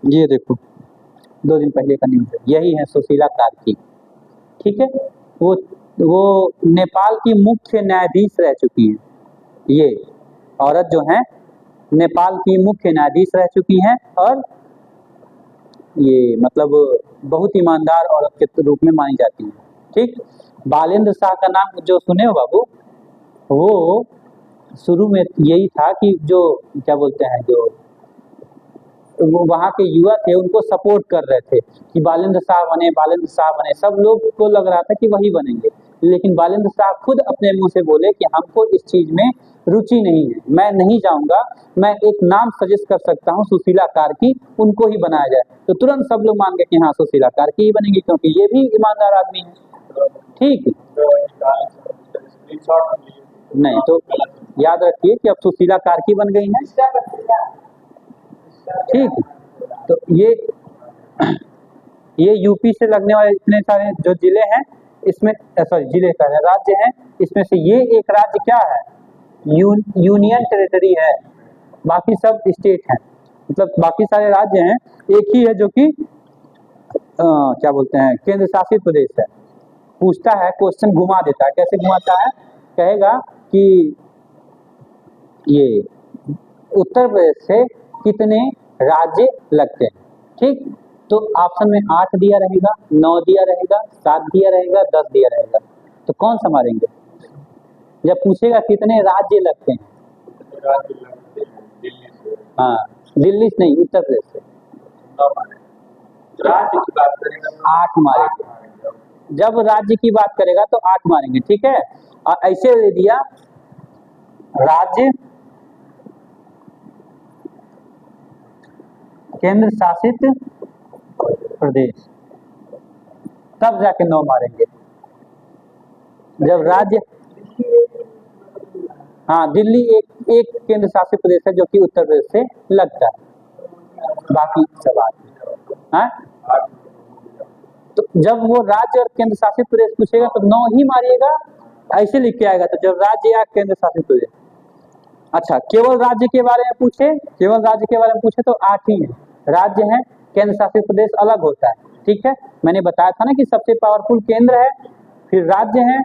ये देखो 2 दिन पहले का न्यूज है, यही है सुशीला कार्की, ठीक है। वो नेपाल की मुख्य न्यायाधीश रह चुकी हैं, ये औरत जो है नेपाल की मुख्य न्यायाधीश रह चुकी हैं, और ये मतलब बहुत ईमानदार औरत के रूप में मानी जाती है, ठीक। बालेंद्र शाह का नाम जो सुने हो बाबू, वो शुरू में यही था कि जो क्या बोलते हैं, जो वो वहाँ के युवा थे उनको सपोर्ट कर रहे थे कि बालेंद्र शाह बने, बालेंद्र शाह बने, सब लोग को लग रहा था कि वही बनेंगे, लेकिन बालेंद्र शाह खुद अपने मुंह से बोले कि हमको इस चीज में रुचि नहीं है, मैं नहीं जाऊंगा, मैं एक नाम सजेस्ट कर सकता हूँ सुशीला कार्की, उनको ही बनाया जाए। तो तुरंत सब लोग मान गए कि हाँ सुशीला कार्की ही बनेंगे, क्योंकि ये भी ईमानदार आदमी है। ठीक, नहीं तो याद रखिए कि अब सुशीला कार्की बन गई है। ठीक, तो ये यूपी से लगने वाले इतने सारे जो जिले हैं, इसमें सॉरी जिले का है, राज्य हैं, इसमें से ये एक राज्य क्या है, यूनियन टेरिटरी है, बाकी सब स्टेट हैं, मतलब बाकी सारे राज्य हैं, एक ही है जो कि क्या बोलते हैं केंद्र शासित प्रदेश है। पूछता है, क्वेश्चन घुमा देता है, कैसे घुमाता है, कहेगा कि ये उत्तर प्रदेश से कितने राज्य लगते हैं। ठीक, तो ऑप्शन में 8 दिया रहेगा, 9 दिया रहेगा, 7 दिया रहेगा, 10 दिया रहेगा, तो कौन सा मारेंगे? जब पूछेगा कितने राज्य लगते हैं, हाँ दिल्ली से नहीं, उत्तर प्रदेश से, राज्य की बात करेगा 8 मारेंगे, जब राज्य की बात करेगा तो 8 मारेंगे। ठीक है, और ऐसे दे दिया राज्य केंद्र शासित प्रदेश, तब जाके 9 मारेंगे। जब राज्य, हाँ दिल्ली एक केंद्र शासित प्रदेश है जो कि उत्तर प्रदेश से लगता है, बाकी सब 8। हाँ, तो जब वो राज्य और केंद्र शासित प्रदेश पूछेगा तो 9 ही मारिएगा, ऐसे लिख के आएगा। तो जब राज्य या केंद्र शासित प्रदेश, अच्छा केवल राज्य के बारे में पूछे, केवल राज्य के बारे में पूछे तो 8 ही है, राज्य है, केंद्र शासित प्रदेश अलग होता है। ठीक है, मैंने बताया था ना कि सबसे पावरफुल केंद्र है, फिर राज्य है,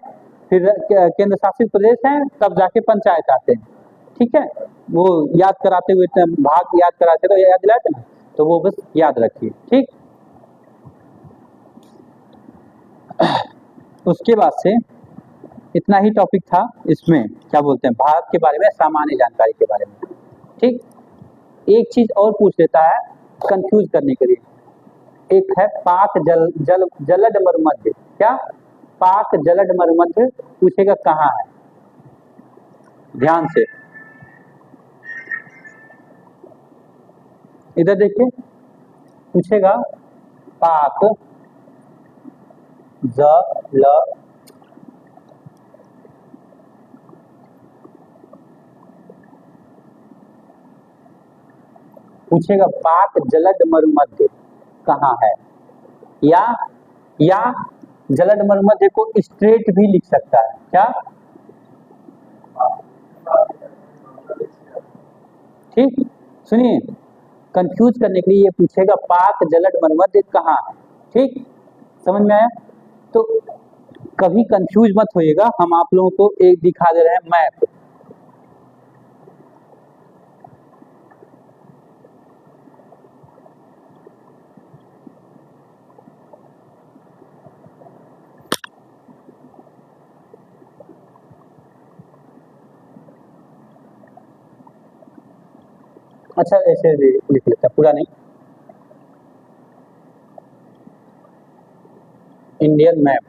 फिर केंद्र शासित प्रदेश है, तब जाके पंचायत आते हैं। ठीक है, वो याद कराते हुए भाग याद कराते तो याद दिलाते ना, तो वो बस याद रखिए। ठीक, उसके बाद से इतना ही टॉपिक था, इसमें क्या बोलते हैं भारत के बारे में सामान्य जानकारी के बारे में। ठीक, एक चीज और पूछ लेता है कंफ्यूज करने के लिए, एक है पाक जलद मरुमध्य, क्या पाक जलद मरुमध्य पूछेगा कहाँ है, ध्यान से इधर देखिए, पूछेगा पाक जल पूछेगा पाक जलद मरुमध्य कहाँ है, या जलद मरुमध्य को स्ट्रेट भी लिख सकता है, क्या? ठीक, सुनिए, कंफ्यूज करने के लिए ये पूछेगा पाक जलद मरुमध्य कहाँ है। ठीक, समझ में आया? तो कभी कंफ्यूज मत होइएगा, हम आप लोगों को एक दिखा दे रहे हैं मैप। अच्छा ऐसे लिख लेता, पूरा नहीं, इंडियन मैप।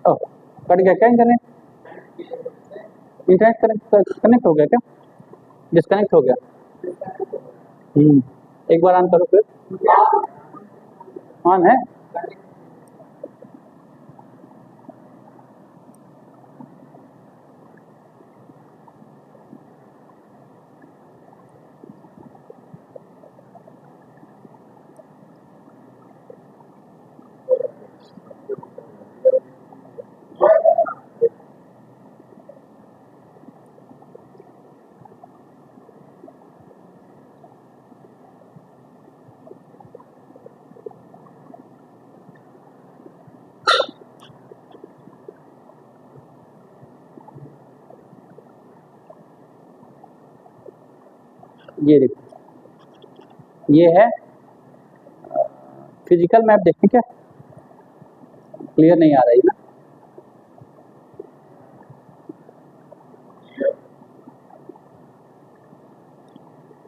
ओह, कट गया क्या इंटरनेट कनेक्ट हो गया क्या, डिस्कनेक्ट हो गया? एक बार ऑन करो, फिर ऑन है। ये देखो, ये है फिजिकल मैप, देखें क्या, क्लियर नहीं आ रही ना?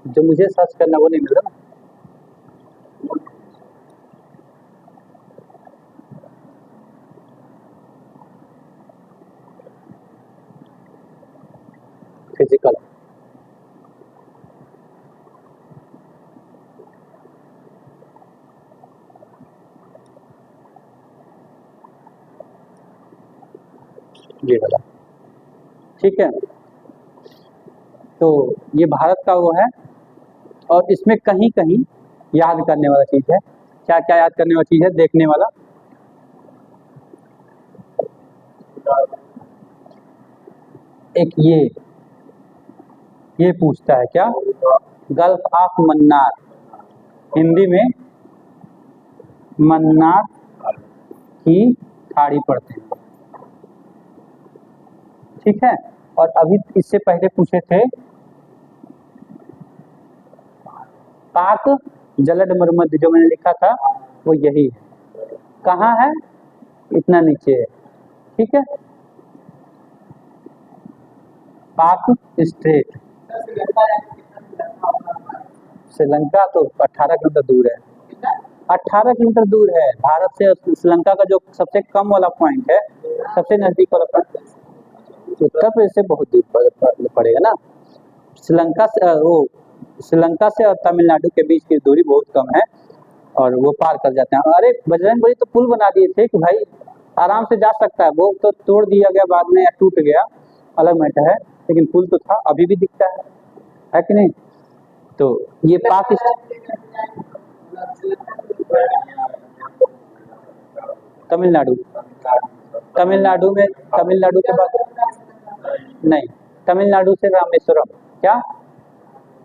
जो मुझे सर्च करना वो नहीं मिल रहा ना? फिजिकल। ये वाला, ठीक है। तो ये भारत का वो है, और इसमें कहीं कहीं याद करने वाला चीज है। क्या क्या याद करने वाला चीज है? देखने वाला, एक ये पूछता है क्या, गल्फ ऑफ मन्नार, हिंदी में मन्नार की खाड़ी पढ़ते हैं, ठीक है। और अभी इससे पहले पूछे थे पाक जलद मरुमध्य, जो मैंने लिखा था वो यही है। कहाँ है? इतना नीचे है, ठीक है। पाक स्ट्रेट, श्रीलंका तो 18 किलोमीटर दूर है, 18 किलोमीटर दूर है भारत से। श्रीलंका का जो सबसे कम वाला पॉइंट है, सबसे नजदीक वाला पॉइंट उत्तर प्रदेश से बहुत दूर पड़ेगा ना। श्रीलंका से और तमिलनाडु के बीच की दूरी बहुत कम है, और वो पार कर जाते हैं। अरे बजरंगबली तो पुल बना दिए थे कि भाई आराम से जा सकता है, वो तो तोड़ दिया गया बाद में या टूट गया, अलग मैटर है, लेकिन पुल तो था, अभी भी दिखता है कि नहीं। तो ये तमिलनाडु के बाद नहीं, तमिलनाडु से रामेश्वरम, क्या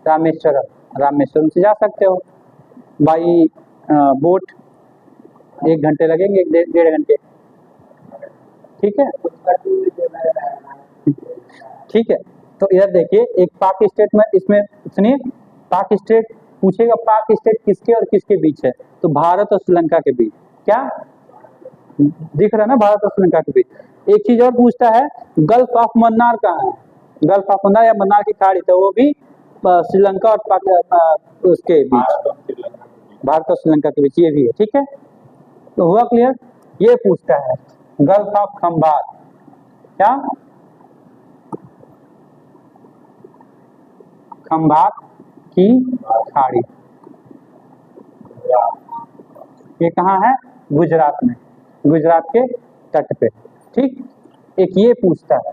रामेश्वरम से जा सकते हो बाई बोट, 1 घंटे लगेंगे, 1.5 घंटे, ठीक है। ठीक है, तो इधर देखिए एक पाक स्टेट में, इसमें सुनिए, पाक स्टेट पूछेगा, पाक स्टेट किसके और किसके बीच है? तो भारत और श्रीलंका के बीच। क्या दिख रहा है ना, भारत और श्रीलंका के बीच। एक चीज और पूछता है, गल्फ ऑफ मन्नार कहाँ है? गल्फ ऑफ मन्नार या मन्नार की खाड़ी, तो वो भी श्रीलंका और उसके बीच, भारत और श्रीलंका के बीच, ये भी है, ठीक है। तो हुआ क्लियर। ये पूछता है गल्फ ऑफ खंबात, क्या खंबात की खाड़ी, ये कहाँ है? गुजरात में, गुजरात के तट पे, ठीक। एक ये पूछता है,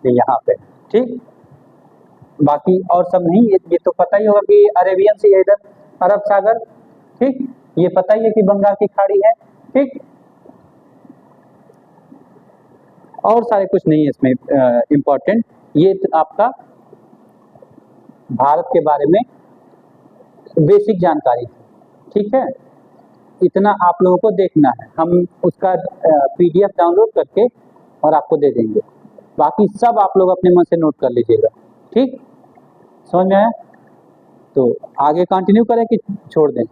यहाँ पे, ठीक। बाकी और सब नहीं, ये तो पता ही होगा कि अरेबियन सी है इधर, अरब सागर, ठीक। ये पता ही है कि बंगाल की खाड़ी है, ठीक। और सारे कुछ नहीं है इसमें इम्पोर्टेंट। ये आपका भारत के बारे में बेसिक जानकारी, ठीक है। इतना आप लोगों को देखना है, हम उसका PDF डाउनलोड करके और आपको दे देंगे। बाकी सब आप लोग अपने मन से नोट कर लीजिएगा, ठीक। समझ में आया? तो आगे कंटिन्यू करें कि छोड़ दें?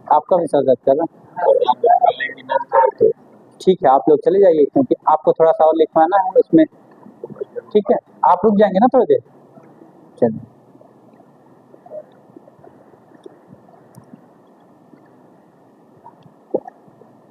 आपका भी सर दर्द कर रहा, तो ठीक है, आप लोग चले जाइए, क्योंकि आपको थोड़ा सा और लिखवाना है उसमें, ठीक है। आप रुक जाएंगे ना थोड़ी देर? चलिए।